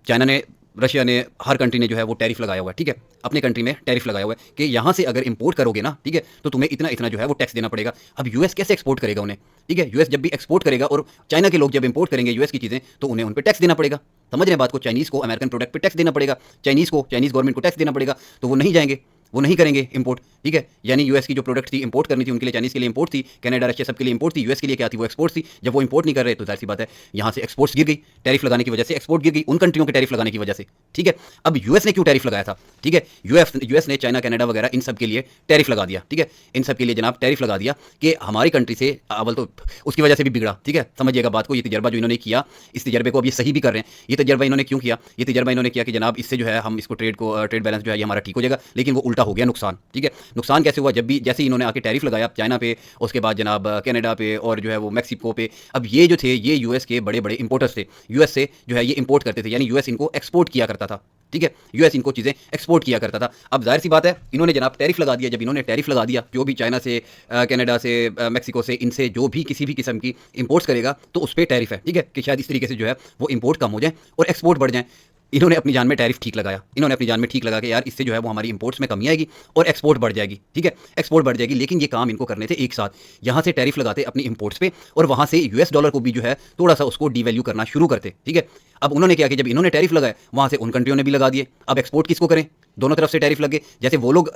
चाइना ने, रशिया ने, हर कंट्री ने जो है वो टैरिफ लगाया हुआ है, ठीक है, अपने कंट्री में टैरिफ लगाया हुआ है कि यहाँ से अगर इंपोर्ट करोगे ना, ठीक है, तो तुम्हें इतना इतना जो है वो टैक्स देना पड़ेगा। अब यूएस कैसे एक्सपोर्ट करेगा उन्हें, ठीक है, यूएस जब भी एक्सपोर्ट करेगा और चाइना के लोग जब इंपोर्ट करेंगे यूएस की चीज़ें, तो उन्हें उन पर टैक्स देना पड़ेगा, समझ रहे हैं बात को, चाइनीज़ को अमेरिकन प्रोडक्ट पर टैक्स देना पड़ेगा, चाइनीज़ गवर्नमेंट को टैक्स देना पड़ेगा, तो वो नहीं जाएंगे, वो नहीं करेंगे इंपोर्ट, ठीक है, यानी यूएस की जो प्रोडक्ट थी इंपोर्ट करनी थी उनके लिए, चाइनीज़ के लिए इंपोर्ट थी, कनाडा रशिया सब के लिए इंपोर्ट थी, यूएस के लिए क्या थी, वो एक्सपोर्ट थी। जब वो इंपोर्ट नहीं कर रहे तो जाहिर सी बात है यहाँ से एक्सपोर्ट्स गिर गई, टैरिफ लगाने की वजह से एक्सपोर्ट गिर गई, उन कंट्रियों के टैरिफ लगाने की वजह से, ठीक है। अब यूएस ने क्यों टैरिफ लगाया था, ठीक है, यूएस ने चाइना कनाडा वगैरह इन सब के लिए टैरिफ लगा दिया, ठीक है, इन सब के लिए जनाब टैरिफ लगा दिया कि हमारी कंट्री से अव्वल तो उसकी वजह से भी बिगड़ा, ठीक है, समझिएगा बात को। ये तजर्बा जो इन्होंने किया, इस तजर्बे को अब ये सही भी कर रहे हैं। ये तजर्बा इन्होंने क्यों किया, ये तजर्बा इन्होंने किया कि जनाब इससे जो है हम इसको ट्रेड बैलेंस जो है ये हमारा ठीक हो जाएगा, लेकिन वो उल्टा हो गया, नुकसान, ठीक है। नुकसान कैसे हुआ, जब भी जैसे इन्होंने आके टैरिफ लगाया चाइना पे, उसके बाद जनाब कनाडा पे और जो है वो मैक्सिको पे, अब ये जो थे ये यूएस के बड़े बड़े इंपोर्टर्स थे, यूएस से जो है ये इंपोर्ट करते थे, यानी यूएस इनको एक्सपोर्ट किया करता था, ठीक है, यूएस इनको चीज़ें एक्सपोर्ट किया करता था। अब जाहिर सी बात है इन्होंने जनाब टैरिफ लगा दिया, जब इन्होंने टैरिफ लगा दिया जो भी चाइना से, कनाडा से, मैक्सिको से, इनसे जो भी किसी भी किस्म की इंपोर्ट्स करेगा तो उस पर टैरिफ है, ठीक है, कि शायद इस तरीके से जो है वो इंपोर्ट कम हो जाए और एक्सपोर्ट बढ़ जाए। इन्होंने अपनी जान में टैरिफ ठीक लगाया, इन्होंने अपनी जान में ठीक लगा कि यार इससे जो है वो हमारी इंपोर्ट्स में कमी आएगी और एक्सपोर्ट बढ़ जाएगी, ठीक है, एक्सपोर्ट बढ़ जाएगी। लेकिन ये काम इनको करने थे एक साथ, यहाँ से टैरिफ लगाते अपनी इंपोर्ट्स पे और वहाँ से यूएस डॉलर को भी जो है थोड़ा सा उसको डीवैल्यू करना शुरू करते, ठीक है। अब उन्होंने क्या किया, जब इन्होंने टैरिफ लगाए वहाँ से उन कंट्रियों ने भी लगा दिए, अब एक्सपोर्ट किसको करें, दोनों तरफ से टैरिफ लगे। जैसे वो लोग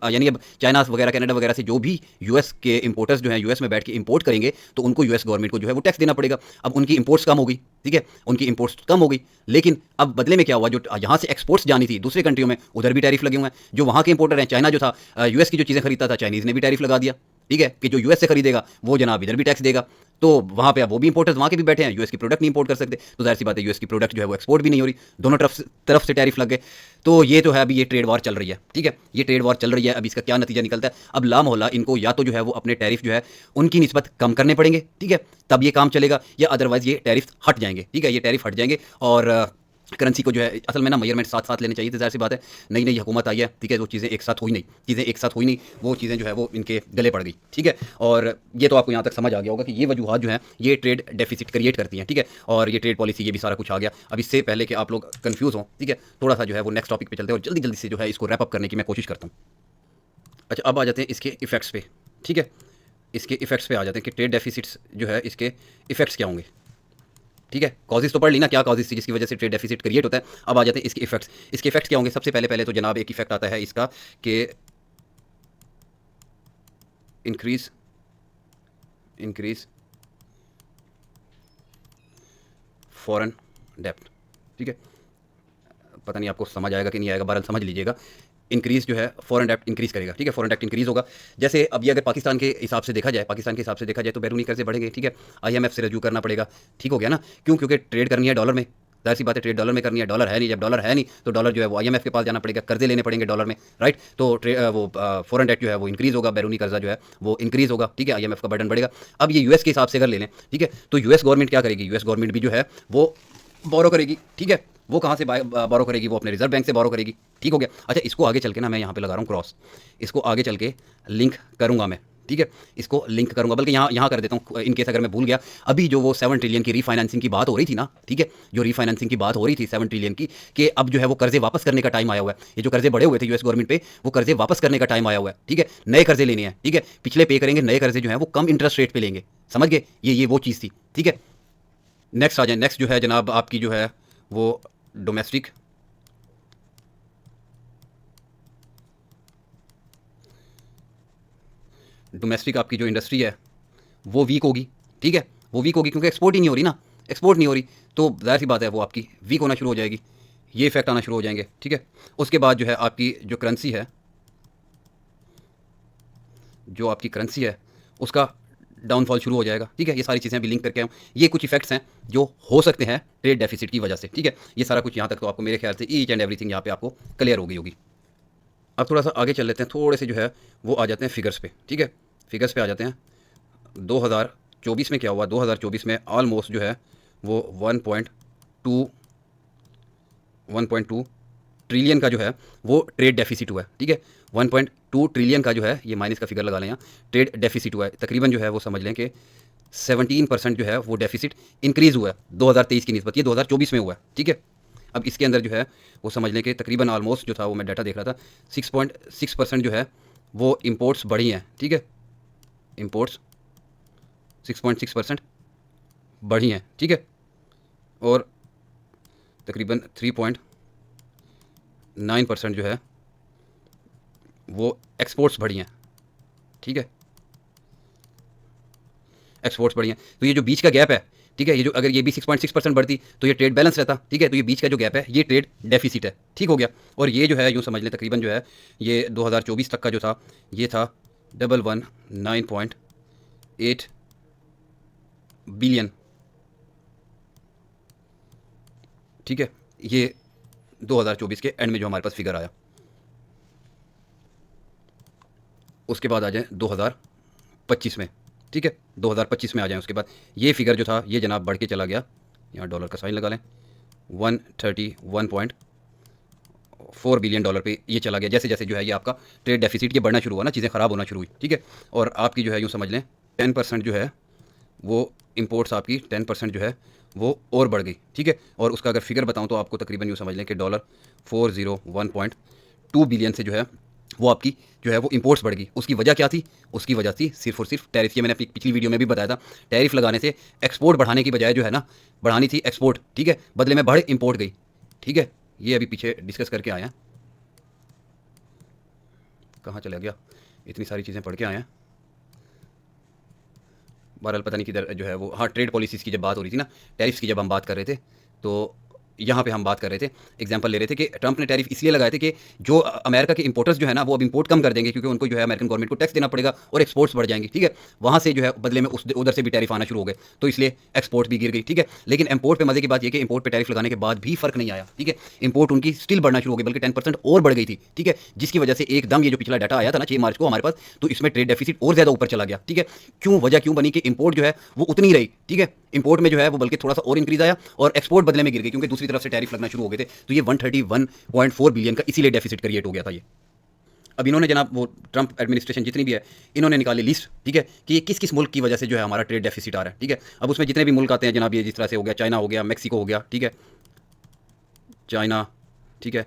यानी अब चाइना वगैरह कनाडा वगैरह से जो भी यूएस के इंपोर्टर्स जो हैं यूएस में बैठ के इंपोर्ट करेंगे तो उनको यूएस गवर्नमेंट को जो है वो टैक्स देना पड़ेगा। अब उनकी इंपोर्ट्स कम हो गई, ठीक है, उनकी इंपोर्ट्स कम हो गई, लेकिन अब बदले में क्या हुआ, जो यहाँ से एक्सपोर्ट्स जानी थी दूसरे कंट्रियों में उधर भी टैरिफ लगे हुए हैं। जो वहाँ के इंपोर्टर हैं, चाइना जो था यूएस की जो चीज़ें खरीदता था, चाइनीज़ ने भी टैरिफ लगा दिया, ठीक है, कि जो यूएस से खरीदेगा वो जनाब इधर भी टैक्स देगा। तो वहाँ पे अब वो भी इंपोर्टर्स वहाँ के भी बैठे हैं, यूएस की प्रोडक्ट नहीं इंपोर्ट कर सकते, तो जाहिर सी बात है यूएस की प्रोडक्ट जो है वो एक्सपोर्ट भी नहीं हो रही, दोनों तरफ से टैरिफ लग गए। तो ये तो है अभी ये ट्रेड वॉर चल रही है, ठीक है, ये ट्रेड वॉर चल रही है। अब इसका क्या नतीजा निकलता है, अब लामोहल्ला इनको या तो जो है वो अपने टैरिफ जो है उनकी निस्बत कम करने पड़ेंगे, ठीक है, तब ये काम चलेगा, या अदरवाइज ये टैरिफ हट जाएंगे, ठीक है, ये टैरिफ हट जाएंगे और करेंसी को जो है असल में ना मेजरमेंट साथ साथ लेने चाहिए थे। जाहिर सी बात है नई नई हुकूमत आई है, ठीक है, वो चीज़ें एक साथ हुई नहीं, वो चीज़ें जो है वो इनके गले पड़ गई, ठीक है। और ये तो आपको यहाँ तक समझ आ गया होगा कि ये वजूहत जो है ये ट्रेड डेफिसिट क्रिएट करती हैं, ठीक है, और ये ट्रेड पॉलिसी ये भी सारा कुछ आ गया। अब इससे पहले कि आप लोग कन्फ्यूज़ हों, ठीक है, थोड़ा सा जो है वो नेक्स्ट टॉपिक पे चलते हैं और जल्दी जल्दी से जो है इसको रैप अप करने की मैं कोशिश करता हूँ। अच्छा, अब आ जाते हैं इसके इफेक्ट्स पे, ठीक है, इसके इफ़ेक्ट्स पे आ जाते हैं कि ट्रेड डेफिसिट्स जो है इसके इफ़ेक्ट्स क्या होंगे। ठीक है, कॉजेज़ तो पढ़ ली ना, क्या कॉजेज़ थी जिसकी वजह से ट्रेड डेफिसिट क्रिएट होता है। अब आ जाते हैं इसके इफ़ेक्ट्स। इसके इफ़ेक्ट्स क्या होंगे? सबसे पहले तो जनाब एक इफ़ेक्ट आता है इसका कि इंक्रीज़ फॉरेन डेप्ट। ठीक है, पता नहीं आपको समझ आएगा कि नहीं आएगा, बहरहाल समझ लीजिएगा। इंक्रीज़ जो है फॉरेन डेप्ट इंक्रीज़ करेगा। ठीक है, फॉरेन डेप्ट इंक्रीज़ होगा। जैसे अब ये अगर पाकिस्तान के हिसाब से देखा जाए तो बैरूनी कर्जे बढ़ेंगे। ठीक है, IMF से रजू करना पड़ेगा। ठीक हो गया ना, क्यों? क्योंकि ट्रेड करनी है डॉलर में, जाहिर सी बात है ट्रेड डॉलर में करनी है। डॉलर है नहीं, जब डॉलर है नहीं तो डॉलर जो है वो IMF के पास जाना पड़ेगा, कर्जे लेने पड़ेंगे डॉलर में, राइट। तो फॉरेन डेट जो है वो इंक्रीज़ होगा, बैरूनी कर्जा जो है वो इंक्रीज़ होगा। ठीक है, IMF का बर्डन बढ़ेगा। अब ये US के हिसाब से अगर ले लें, ठीक है, तो US गवर्नमेंट क्या करेगी? US गवर्नमेंट भी जो है वो बोरो करेगी। ठीक है, वो कहाँ से बोरो करेगी? वो अपने रिजर्व बैंक से बोरो करेगी। ठीक हो गया। अच्छा, इसको आगे चल के ना मैं यहाँ पे लगा रहा हूँ क्रॉस, इसको आगे चल के लिंक करूँगा मैं। ठीक है, इसको लिंक करूँगा, बल्कि यहाँ कर देता हूँ इन केस अगर मैं भूल गया। अभी जो वो 7 ट्रिलियन की रीफाइनेंसिंग की बात हो रही थी ना, ठीक है, जो रीफाइनेंसिंग की बात हो रही थी 7 ट्रिलियन की, कि अब जो है वो कर्जे वापस करने का टाइम आया हुआ है। ये जो कर्जे बढ़े हुए थे US गवर्नमेंट पे, वो कर्जे वापस करने का टाइम आया हुआ है। ठीक है, नए कर्जे लेने हैं। ठीक है, पिछले पे करेंगे, नए कर्जे जो है वो कम इंटरेस्ट रेट पे लेंगे। समझ गए? ये वो चीज़ थी। ठीक है, नेक्स्ट आ जाए। नेक्स्ट जो है जनाब आपकी जो है वो डोमेस्टिक आपकी जो इंडस्ट्री है वो वीक होगी। ठीक है, वो वीक होगी क्योंकि एक्सपोर्ट ही नहीं हो रही ना, एक्सपोर्ट नहीं हो रही, तो जाहिर सी बात है वो आपकी वीक होना शुरू हो जाएगी। ये इफेक्ट आना शुरू हो जाएंगे। ठीक है, उसके बाद जो है आपकी जो करेंसी है उसका डाउनफॉल शुरू हो जाएगा। ठीक है, ये सारी चीज़ें भी लिंक करके आऊँ। ये कुछ इफेक्ट्स हैं जो हो सकते हैं ट्रेड डेफिसिट की वजह से। ठीक है, ये सारा कुछ यहाँ तक तो आपको मेरे ख्याल से ईच एंड एवरीथिंग यहाँ पे आपको क्लियर हो गई होगी। अब थोड़ा सा आगे चल लेते हैं, थोड़े से जो है वो आ जाते हैं फिगर्स पे। ठीक है, फिगर्स पे आ जाते हैं। 2024 में क्या हुआ? 2024 में ऑलमोस्ट जो है वो 1.2 ट्रिलियन का जो है वो ट्रेड डेफिसिट हुआ है। ठीक है, 1.2 ट्रिलियन का जो है, ये माइनस का फिगर लगा लें यहाँ, ट्रेड डेफिसिट हुआ है। तकरीबन जो है वो समझ लें कि 17% जो है वो डेफिसिट इंक्रीज़ हुआ है 2023 की निस्बत। ये 2024 में हुआ है। ठीक है, अब इसके अंदर जो है वो समझ लें कि तकरीबन ऑलमोस्ट जो था वो मैं डाटा देख रहा था 6.6% जो है वो इंपोर्ट्स बढ़ी हैं। ठीक है, इंपोर्ट्स 6.6% बढ़ी हैं। ठीक है, और तकरीबन 3.9% जो है वो एक्सपोर्ट्स बढ़ी हैं। ठीक है, एक्सपोर्ट्स बढ़ी हैं। तो ये जो बीच का गैप है, ठीक है, ये जो अगर ये भी 6.6% बढ़ती तो ये ट्रेड बैलेंस रहता। ठीक है, तो ये बीच का जो गैप है ये ट्रेड डेफिसिट है। ठीक हो गया। और ये जो है यूँ समझ लें तकरीबन जो है ये 2024 तक का जो था ये था 119.8 बिलियन। ठीक है, ये 2024 के एंड में जो हमारे पास फिगर आया। उसके बाद आ जाए 2025 में। ठीक है, 2025 में आ जाए उसके बाद ये फिगर जो था ये जनाब बढ़ के चला गया, यहाँ डॉलर का साइन लगा लें, 131.4 बिलियन डॉलर पे ये चला गया। जैसे जैसे जो है ये आपका ट्रेड डेफिसिट ये बढ़ना शुरू हुआ ना, चीज़ें ख़राब होना शुरू हुई। ठीक है, और आपकी जो है यूँ समझ लें 10% जो है वो इंपोर्ट्स आपकी 10% जो है वो और बढ़ गई। ठीक है, और उसका अगर फिगर बताऊं तो आपको तकरीबन यूँ समझ लें कि $401.2 बिलियन से जो है वो आपकी जो है वो इंपोर्ट्स बढ़ गई। उसकी वजह क्या थी? उसकी वजह थी सिर्फ और सिर्फ टैरिफ। ये मैंने अपनी पिछली वीडियो में भी बताया था, टैरिफ लगाने से एक्सपोर्ट बढ़ाने की बजाय जो है ना बढ़ानी थी एक्सपोर्ट। ठीक है, बदले में बढ़ इंपोर्ट गई। ठीक है, ये अभी पीछे डिस्कस करके आए हैं, कहाँ चला गया, इतनी सारी चीज़ें पढ़ के आए हैं। बहरहाल पता नहीं किधर जो है वो, हाँ, ट्रेड पॉलिसीज़ की जब बात हो रही थी ना, टैरिफ्स की जब हम बात कर रहे थे, तो यहाँ पे हम बात कर रहे थे, एग्जांपल ले रहे थे कि ट्रंप ने टैरिफ इसलिए लगाए थे कि जो अमेरिका के इंपोर्टर्स जो है ना वो अब इंपोर्ट कम कर देंगे, क्योंकि उनको जो है अमेरिकन गवर्नमेंट को टैक्स देना पड़ेगा और एक्सपोर्ट्स बढ़ जाएंगे। ठीक है, वहाँ से जो है बदले में उधर से भी टैरिफ आना शुरू हो गए, तो इसलिए एक्सपोर्ट भी गिर गई। ठीक है, लेकिन इंपोर्ट पे मजे की बात ये कि इंपोर्ट पे टैरिफ लगाने के बाद भी फर्क नहीं आया। ठीक है, इंपोर्ट उनकी स्टिल बढ़ना शुरू हो गई, बल्कि 10% और बढ़ गई थी। ठीक है, जिसकी वजह से एकदम ये जो पिछला डाटा आया था ना 6 मार्च को हमारे पास, तो इसमें ट्रेड डेफिसिट और ज़्यादा ऊपर चला गया। ठीक है, क्यों? वजह क्यों बनी कि इंपोर्ट जो है वो उतनी रही। ठीक है, इंपोर्ट में जो है वो बल्कि थोड़ा सा और इंक्रीज आया और एक्सपोर्ट बदले में गिर गई, क्योंकि दूसरी तरफ से टैरिफ लगना शुरू हो गए थे। तो ये 131.4 बिलियन का इसीलिए डेफिसिट क्रिएट हो गया था ये। अब इन्होंने जनाब वो ट्रंप एडमिनिस्ट्रेशन जितनी भी है इन्होंने निकाली लिस्ट। ठीक है, कि ये किस किस मुल्क की वजह से जो है हमारा ट्रेड डेफिसिट आ रहा है। ठीक है, अब उसमें जितने भी मुल्क आते हैं जनाब, ये जिस तरह से हो गया, चाइना हो गया, मैक्सिको हो गया। ठीक है, चाइना, ठीक है,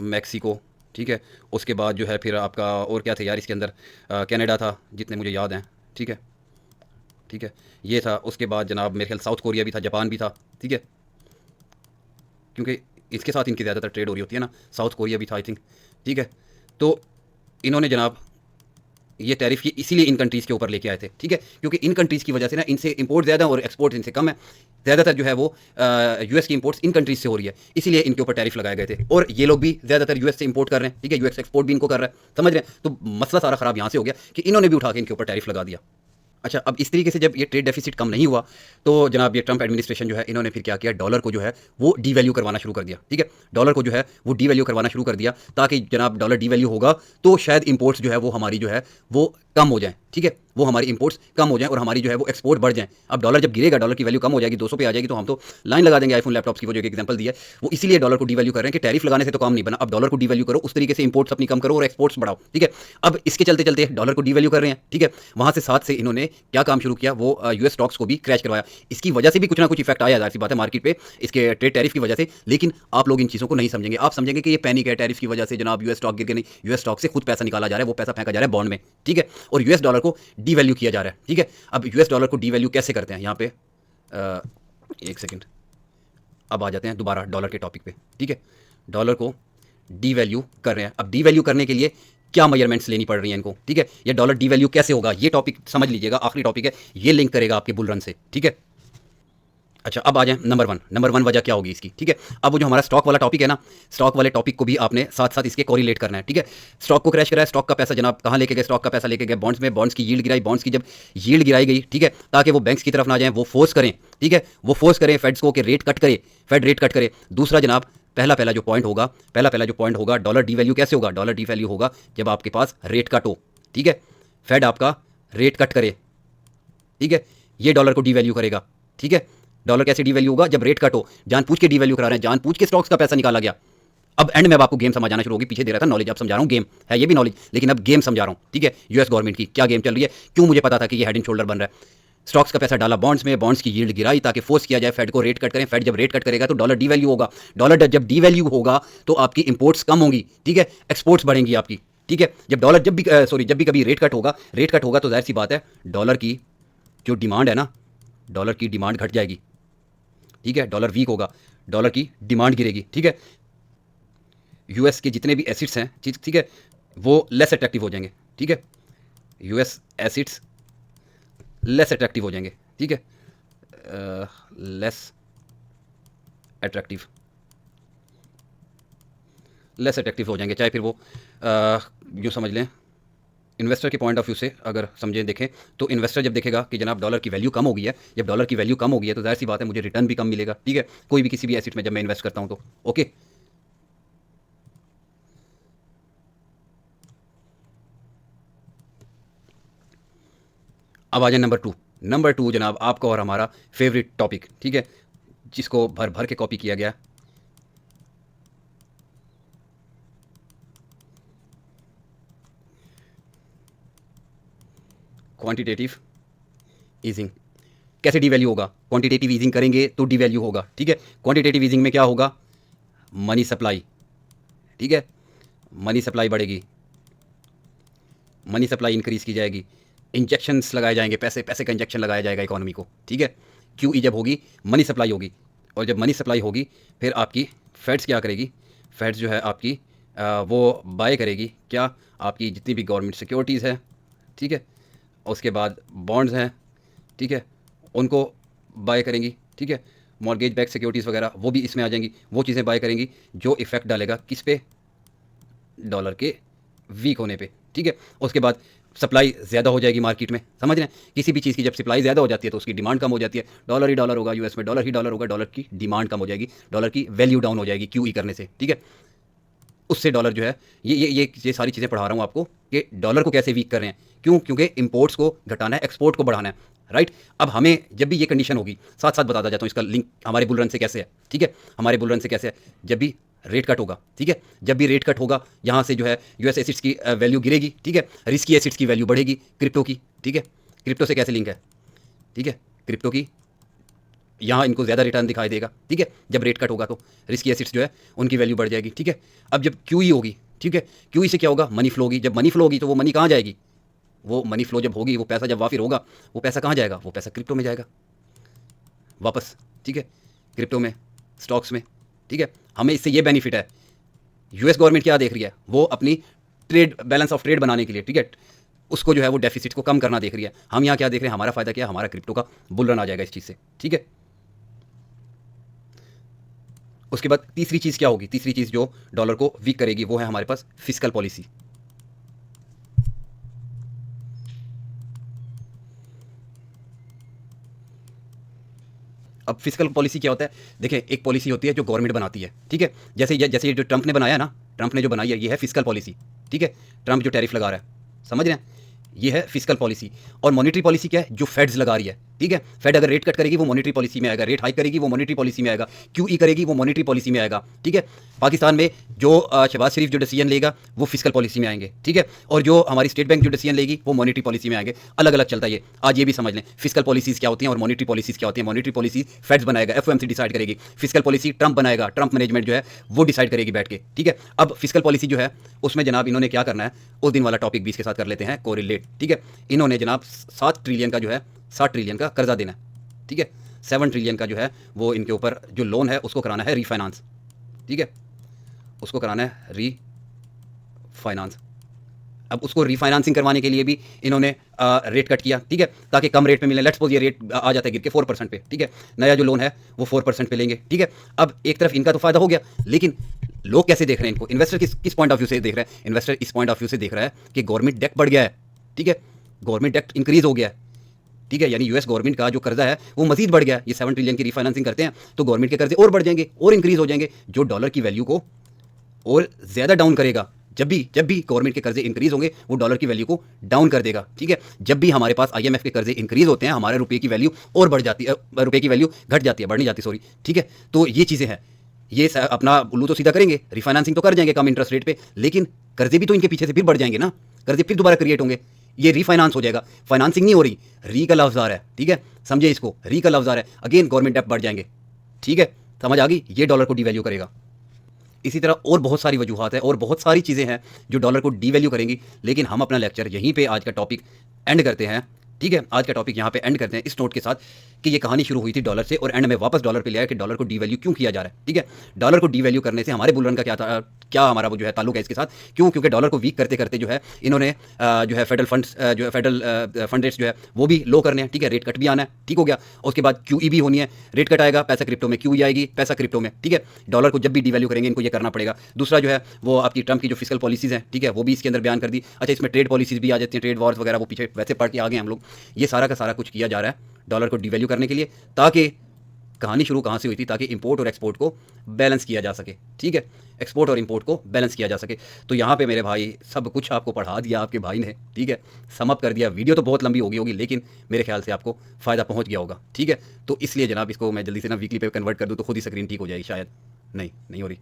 मैक्सिको, ठीक है। उसके बाद जो है फिर आपका और क्या थे यार इसके अंदर, कनाडा था जितने मुझे याद हैं, ठीक है, ठीक है, ये था। उसके बाद जनाब मेरे ख्याल साउथ कोरिया भी था, जापान भी था, ठीक है, क्योंकि इसके साथ इनकी ज़्यादातर ट्रेड हो रही होती है ना, साउथ कोरिया भी था आई थिंक, ठीक है। तो इन्होंने जनाब ये टैरिफ की इसीलिए इन कंट्रीज़ के ऊपर लेके आए थे, ठीक है, क्योंकि इन कंट्रीज़ की वजह से ना इनसे इंपोर्ट ज़्यादा और एक्सपोर्ट इनसे कम है। ज़्यादातर जो है वो यूएस की इंपोर्ट्स इन कंट्रीज़ से हो रही है, इसीलिए इनके ऊपर टैरिफ लगाए गए थे। और ये लोग भी ज़्यादातर यूएस से इंपोर्ट कर रहे हैं, ठीक है, यूएस एक्सपोर्ट भी इनको कर रहा है, समझ रहे हैं। तो मसला सारा ख़राब यहाँ से हो गया कि इन्होंने भी उठा के इनके ऊपर टैरिफ लगा दिया। अच्छा, अब इस तरीके से जब ये ट्रेड डेफिसिट कम नहीं हुआ तो जनाब ये ट्रंप एडमिनिस्ट्रेशन जो है इन्होंने फिर क्या किया, डॉलर को जो है वो डीवैल्यू करवाना शुरू कर दिया, ठीक है, डॉलर को जो है वो डीवैल्यू करवाना शुरू कर दिया, ताकि जनाब डॉलर डीवैल्यू होगा तो शायद इंपोर्ट्स जो है वो हमारी जो है वो कम हो जाए, ठीक है, वो हमारी इंपोर्ट्स कम हो जाए और हमारी जो है वो एक्सपोर्ट बढ़ जाए। अब डॉलर जब गिरेगा, डॉलर की वैल्यू कम हो जाएगी, 200 पे आ जाएगी, तो हम तो लाइन लगा देंगे आईफोन लैपटॉप्स की, वो जो एग्जांपल दिया है वो इसीलिए डॉलर को डीवैल्यू कर रहे हैं कि टैरिफ लगाने से तो काम नहीं बना, अब डॉलर को डीवैल्यू करो, उस तरीके से इंपोर्ट्स अपनी कम करो और एक्सपोर्ट्स बढ़ाओ, ठीक है। अब इसके चलते चलते डॉलर को डीवैल्यू कर रहे हैं, ठीक है, वहां से साथ से इन्होंने क्या काम शुरू किया, वो यूएस स्टॉक्स को भी क्रैश करवाया। इसकी वजह से भी कुछ ना कुछ इफेक्ट आया, जाहिर सी बात है, मार्केट पे इसके ट्रेड टैरिफ की वजह से। लेकिन आप लोग इन चीज़ों को नहीं समझेंगे, आप समझेंगे कि ये पैनिक है टैरिफ की वजह से, जनाब यूएस स्टॉक गिर गए, नहीं, यूएस स्टॉक से खुद पैसा निकाला जा रहा है, वो पैसा फेंका जा रहा है बॉन्ड में, ठीक है, और यूएस डॉलर को डीवैल्यू किया जा रहा है, ठीक है। अब यूएस डॉलर को डीवैल्यू कैसे करते हैं यहाँ पे, एक सेकेंड, अब आ जाते हैं दोबारा डॉलर के टॉपिक पे, ठीक है। डॉलर को डीवैल्यू कर रहे हैं, अब डीवैल्यू करने के लिए क्या मेजरमेंट्स लेनी पड़ रही हैं इनको, ठीक है, ये डॉलर डीवैल्यू कैसे होगा, ये टॉपिक समझ लीजिएगा, आखिरी टॉपिक है, ये लिंक करेगा आपके बुल रन से, ठीक है। अच्छा, अब आ जाए नंबर वन वजह क्या होगी इसकी, ठीक है। अब वो जो हमारा स्टॉक वाला टॉपिक है ना, स्टॉक वाले टॉपिक को भी आपने साथ साथ इसके कोरिलेट करना है, ठीक है। स्टॉक को क्रैश कराया, स्टॉक का पैसा जनाब कहाँ लेके गए, स्टॉक का पैसा लेके गए बॉन्ड्स में, बॉन्ड्स की यील्ड गिराई, बॉन्ड्स की जब यील्ड गिराई गई, ठीक है, ताकि वो बैंक्स की तरफ ना जाएं, वो फोर्स करें, ठीक है, वो फोर्स करें फेड्स को कि रेट कट करे, फेड रेट कट करे। दूसरा जनाब पहला जो पॉइंट होगा, डॉलर डीवैल्यू कैसे होगा, डॉलर डीवैल्यू होगा जब आपके पास रेट कट हो, ठीक है, फेड आपका रेट कट करे, ठीक है, ये डॉलर को डीवैल्यू करेगा, ठीक है। डॉलर कैसे डीवैल्यू होगा, जब रेट कट हो, जानबूझ के डीवैल्यू करा रहे हैं, जानबूझ के स्टॉक्स का पैसा निकाला गया। अब एंड में अब आपको गेम समझ आना शुरू होगी, पीछे दे रहा था नॉलेज, अब समझा रहा हूँ, गेम है ये भी नॉलेज, लेकिन अब गेम समझा रहा हूँ, ठीक है। यूएस गवर्नमेंट की क्या गेम चल रही है, क्यों मुझे पता था कि ये हेड एंड शोल्डर बन रहा है। स्टॉक्स का पैसा डाला बॉन्ड्स में, बॉन्ड्स की यील्ड गिराई ताकि फोर्स किया जाए फेड को रेट कट करें, फेड जब रेट कट करेगा तो डॉलर डीवैल्यू होगा, डॉलर जब डीवैल्यू होगा तो आपकी इंपोर्ट्स कम होंगी, ठीक है, एक्सपोर्ट्स बढ़ेंगी आपकी, ठीक है। जब भी कभी रेट कट होगा तो जाहिर सी बात है डॉलर की जो डिमांड है ना, डॉलर की डिमांड घट जाएगी, ठीक है, डॉलर वीक होगा, डॉलर की डिमांड गिरेगी, ठीक है। यूएस के जितने भी एसिड्स हैं, ठीक है, वो लेस अट्रैक्टिव हो जाएंगे, ठीक है, यूएस एसिड्स लेस अट्रैक्टिव हो जाएंगे, ठीक है, लेस अट्रैक्टिव हो जाएंगे, चाहे फिर वो यूँ समझ लें, इन्वेस्टर के पॉइंट ऑफ व्यू से अगर समझें देखें तो इन्वेस्टर जब देखेगा कि जनाब डॉलर की वैल्यू कम हो गई है, जब डॉलर की वैल्यू कम हो गई है तो जाहिर सी बात है मुझे रिटर्न भी कम मिलेगा, ठीक है, कोई भी किसी भी एसेट में जब मैं इन्वेस्ट करता हूं तो, ओके। अब आ जाए नंबर टू जनाब आपका और हमारा फेवरेट टॉपिक, ठीक है, जिसको भर भर के कॉपी किया गया, क्वांटिटेटिव ईजिंग। कैसे डीवैल्यू होगा, क्वांटिटेटिव ईजिंग करेंगे तो डीवैल्यू होगा, ठीक है। क्वांटिटेटिव ईजिंग में क्या होगा, मनी सप्लाई, ठीक है, मनी सप्लाई बढ़ेगी, मनी सप्लाई इंक्रीज की जाएगी, इंजेक्शंस लगाए जाएंगे, पैसे का इंजेक्शन लगाया जाएगा इकोनॉमी को, ठीक है। क्यूई जब होगी मनी सप्लाई होगी, और जब मनी सप्लाई होगी फिर आपकी फेड्स क्या करेगी, फेड्स जो है आपकी वो बाय करेगी क्या, आपकी जितनी भी गवर्नमेंट सिक्योरिटीज़ है, ठीक है, उसके बाद बॉन्ड्स हैं, ठीक है, उनको बाय करेंगी, ठीक है, मॉर्गेज बैक सिक्योरिटीज़ वगैरह वो भी इसमें आ जाएंगी, वो चीज़ें बाय करेंगी जो इफ़ेक्ट डालेगा किस पे, डॉलर के वीक होने पे, ठीक है। उसके बाद सप्लाई ज़्यादा हो जाएगी मार्केट में, समझ रहे हैं, किसी भी चीज़ की जब सप्लाई ज़्यादा हो जाती है तो उसकी डिमांड कम हो जाती है, डॉलर ही डॉलर होगा यूएस में, डॉलर ही डॉलर होगा, डॉलर की डिमांड कम हो जाएगी, डॉलर की वैल्यू डाउन हो जाएगी क्यूई करने से, ठीक है। उससे डॉलर जो है ये सारी चीज़ें पढ़ा रहा हूँ आपको कि डॉलर को कैसे वीक कर रहे हैं, क्यों, क्योंकि इंपोर्ट्स को घटाना है, एक्सपोर्ट को बढ़ाना है, राइट। अब हमें जब भी ये कंडीशन होगी, साथ साथ बताता जाता हूँ इसका लिंक हमारे बुल रन से कैसे है, ठीक है, हमारे बुल रन से कैसे है, जब भी रेट कट होगा, ठीक है, जब भी रेट कट होगा यहाँ से जो है यूएस एसिड्स की वैल्यू गिरेगी, ठीक है, रिस्की एसिड्स की वैल्यू बढ़ेगी, क्रिप्टो की, ठीक है, क्रिप्टो से कैसे लिंक है, ठीक है, क्रिप्टो की यहाँ इनको ज़्यादा रिटर्न दिखाई देगा, ठीक है, जब रेट कट होगा तो रिस्की एसिड्स जो है उनकी वैल्यू बढ़ जाएगी, ठीक है। अब जब क्यूई होगी, ठीक है। क्यों से क्या होगा, मनी फ्लो होगी। जब मनी फ्लो होगी तो वो मनी कहाँ जाएगी, वो मनी फ्लो जब होगी, वो पैसा जब वाफिर होगा, वो पैसा कहाँ जाएगा, वो पैसा क्रिप्टो में जाएगा वापस, ठीक है, क्रिप्टो में, स्टॉक्स में, ठीक है। हमें इससे ये बेनिफिट है। यूएस गवर्नमेंट क्या देख रही है, वो अपनी ट्रेड बैलेंस ऑफ ट्रेड बनाने के लिए, ठीक है, उसको जो है वो डेफिसिट को कम करना देख रही है। हम यहाँ क्या देख रहे हैं, हमारा फायदा क्या है, हमारा क्रिप्टो का बुल रन आ जाएगा इस चीज़ से, ठीक है। उसके बाद तीसरी चीज़ क्या होगी, तीसरी चीज़ जो डॉलर को वीक करेगी वो है हमारे पास फिस्कल पॉलिसी। अब फिस्कल पॉलिसी क्या होता है, देखिए एक पॉलिसी होती है जो गवर्नमेंट बनाती है, ठीक है। जैसे ये जो ट्रंप ने बनाया ना, ट्रंप ने जो बनाई है ये है फिस्कल पॉलिसी, ठीक है। ट्रंप जो टैरिफ लगा रहा है, समझ रहे हैं, ये है फिस्कल पॉलिसी। और मॉनेटरी पॉलिसी क्या है, जो फेड्स लगा रही है, ठीक है। फेड अगर रेट कट करेगी वो मॉनेटरी पॉलिसी में आएगा, रेट हाइक करेगी वो मॉनेटरी पॉलिसी में आएगा, क्यूई करेगी वो मॉनेटरी पॉलिसी में आएगा, ठीक है। पाकिस्तान में जो शहबाज शरीफ जो डिसीजन लेगा वो फिस्कल पॉलिसी में आएंगे, ठीक है। और जो हमारी स्टेट बैंक जो डिसीजन लेगी वो मॉनेटरी पॉलिसी में आएंगे। अलग अलग चलता है ये, आज ये भी समझ लें फिस्कल पॉलिसीज क्या होती हैं और मॉनेटरी पॉलिसीज क्या होती हैं। मॉनेटरी पॉलिसी फेड्स बनाएगा, एफओएमसी डिसाइड करेगी। फिस्कल पॉलिसी ट्रंप बनाएगा, ट्रंप मैनेजमेंट जो है वो डिसाइड करेगी बैठ के, ठीक है। अब फिस्कल पॉलिसी जो है उसमें जनाब इन्होंने क्या करना है, उस दिन वाला टॉपिक भी इसके साथ कर लेते हैं, कोरिलेट, ठीक है। इन्होंने जनाब 7 ट्रिलियन का जो है 7 ट्रिलियन का कर्जा देना है, ठीक है। 7 ट्रिलियन का जो है वो इनके ऊपर जो लोन है उसको कराना है रीफाइनेंस, ठीक है, उसको कराना है रीफाइनेंस। अब उसको रीफाइनेंसिंग करवाने के लिए भी इन्होंने रेट कट किया, ठीक है, ताकि कम रेट पे मिले। लेट्स सपोज ये रेट आ जाता है गिर के 4% पे, ठीक है, नया जो लोन है वो 4% पे लेंगे, ठीक है। अब एक तरफ इनका तो फायदा हो गया, लेकिन लोग कैसे देख रहे हैं इनको, इन्वेस्टर किस पॉइंट ऑफ व्यू से देख रहा है, इन्वेस्टर इस पॉइंट ऑफ व्यू से देख रहा है कि गवर्नमेंट डेट बढ़ गया है, ठीक है, गवर्नमेंट डेट इंक्रीज हो गया है, ठीक है। यानी यूएस गवर्नमेंट का जो कर्जा है वो मजीद बढ़ गया है। ये 7 ट्रिलियन की रीफाइनेंसिंग करते हैं तो गवर्नमेंट के कर्जे और बढ़ जाएंगे और इंक्रीज हो जाएंगे, जो डॉलर की वैल्यू को और ज़्यादा डाउन करेगा। जब भी गवर्नमेंट के कर्जे इंक्रीज होंगे वो डॉलर की वैल्यू को डाउन कर देगा, ठीक है। जब भी हमारे पास आईएमएफ के कर्जे इंक्रीज होते हैं हमारे रुपये की वैल्यू और बढ़ जाती है, रुपये की वैल्यू घट जाती है, बढ़ नहीं जाती, सॉरी, ठीक है। तो ये चीज़ें हैं, ये अपना उल्लू तो सीधा करेंगे, रिफाइनेंसिंग तो कर जाएंगे कम इंटरेस्ट रेट पे, लेकिन कर्जे भी तो इनके पीछे से फिर बढ़ जाएंगे ना, कर्जे फिर दोबारा क्रिएट होंगे, ये रीफाइनेंस हो जाएगा। फाइनेंसिंग नहीं हो रही, री का लफ्ज़ आ रहा है, ठीक है, समझे इसको, री का लफ्ज़ आ रहा है, अगेन गवर्नमेंट डेट बढ़ जाएंगे, ठीक है, समझ आ गई, ये डॉलर को डीवैल्यू करेगा। इसी तरह और बहुत सारी वजूहात है और बहुत सारी चीज़ें हैं जो डॉलर को डीवैल्यू करेंगी, लेकिन हम अपना लेक्चर यहीं पे आज का टॉपिक एंड करते हैं, ठीक है। आज का टॉपिक यहाँ पे एंड करते हैं इस नोट के साथ कि ये कहानी शुरू हुई थी डॉलर से और एंड में वापस डॉलर पे ले आया कि डॉलर को डीवैल्यू क्यों किया जा रहा है, ठीक है। डॉलर को डीवैल्यू करने से हमारे बुल रन का क्या हमारा वो जो है ताल्लुक है इसके साथ, क्यों, क्योंकि डॉलर को वीक करते करते जो है इन्होंने जो है फेडरल फंड्स जो है फेडरल फंड रेट्स जो है वो भी लो करने हैं, ठीक है, रेट कट भी आना है, ठीक हो गया। उसके बाद क्यूई भी होनी है, रेट कट आएगा, पैसा क्रिप्टो में, क्यूई आएगी, पैसा क्रिप्टो में, ठीक है। डॉलर को जब भी डीवैल्यू करेंगे इनको ये करना पड़ेगा। दूसरा जो है वो आपकी ट्रंप की जो फिस्कल पॉलिसीज़ हैं, ठीक है, वो भी इसके अंदर बयान कर दी। अच्छा, इसमें ट्रेड पॉलिसीज़ भी आ जाती हैं, ट्रेड वॉर्स वगैरह, वो पीछे वैसे पढ़ के आ गए हम लोग। ये सारा का सारा कुछ किया जा रहा है डॉलर को डीवैल्यू करने के लिए, ताकि कहानी शुरू कहाँ से हुई थी, ताकि इंपोर्ट और एक्सपोर्ट को बैलेंस किया जा सके, ठीक है, एक्सपोर्ट और इंपोर्ट को बैलेंस किया जा सके। तो यहाँ पे मेरे भाई सब कुछ आपको पढ़ा दिया आपके भाई ने, ठीक है, सम अप कर दिया। वीडियो तो बहुत लंबी हो गई होगी, लेकिन मेरे ख्याल से आपको फ़ायदा पहुँच गया होगा, ठीक है। तो इसलिए जनाब इसको मैं जल्दी से ना वीकली पे कन्वर्ट कर दूँ तो खुद ही स्क्रीन ठीक हो जाएगी, शायद नहीं हो रही।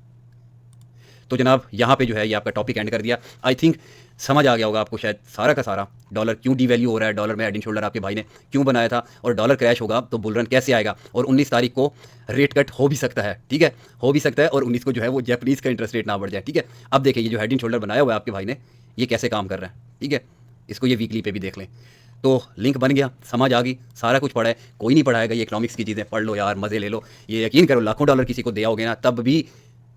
तो जनाब यहाँ पे जो है ये आपका टॉपिक एंड कर दिया। आई थिंक समझ आ गया होगा आपको शायद सारा का सारा, डॉलर क्यों डीवैल्यू हो रहा है, डॉलर में हेड एंड शोल्डर आपके भाई ने क्यों बनाया था, और डॉलर क्रैश होगा तो बुल रन कैसे आएगा, और 19 तारीख को रेट कट हो भी सकता है, ठीक है, हो भी सकता है, और 19 को जो है वो जैपनीज़ का इंटरेस्ट रेट ना बढ़ जाए, ठीक है। अब देखिए ये जो हेड एंड शोल्डर बनाया हुआ है आपके भाई ने, ये कैसे काम कर रहा है, ठीक है, इसको ये वीकली पे भी देख लें। तो लिंक बन गया, समझ आ गई, सारा कुछ पढ़ा है, कोई नहीं पढ़ाएगा ये इकोनॉमिक्स की चीज़ें, पढ़ लो यार, मज़े ले लो। ये यकीन करो लाखों डॉलर किसी को दिया होगे ना, तब भी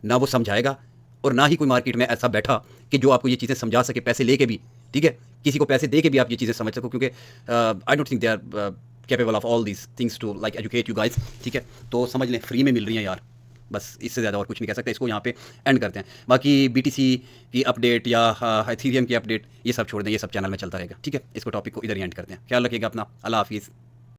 ना वो समझाएगा और ना ही कोई मार्केट में ऐसा बैठा कि जो आपको ये चीज़ें समझा सके, पैसे लेके भी, ठीक है, किसी को पैसे दे के भी आप ये चीज़ें समझ सको, क्योंकि I don't think they are capable of all these things to like educate you guys, ठीक है। तो समझ लें फ्री में मिल रही हैं यार, बस इससे ज़्यादा और कुछ नहीं कह सकते। इसको यहाँ पे एंड करते हैं। बाकी BTC की अपडेट या इथेरियम की अपडेट ये सब छोड़ दें, ये सब चैनल में चलता रहेगा, ठीक है। इसको टॉपिक को इधर ही एंड करते हैं। ख्याल रखिएगा अपना, अल्लाह हाफिज़।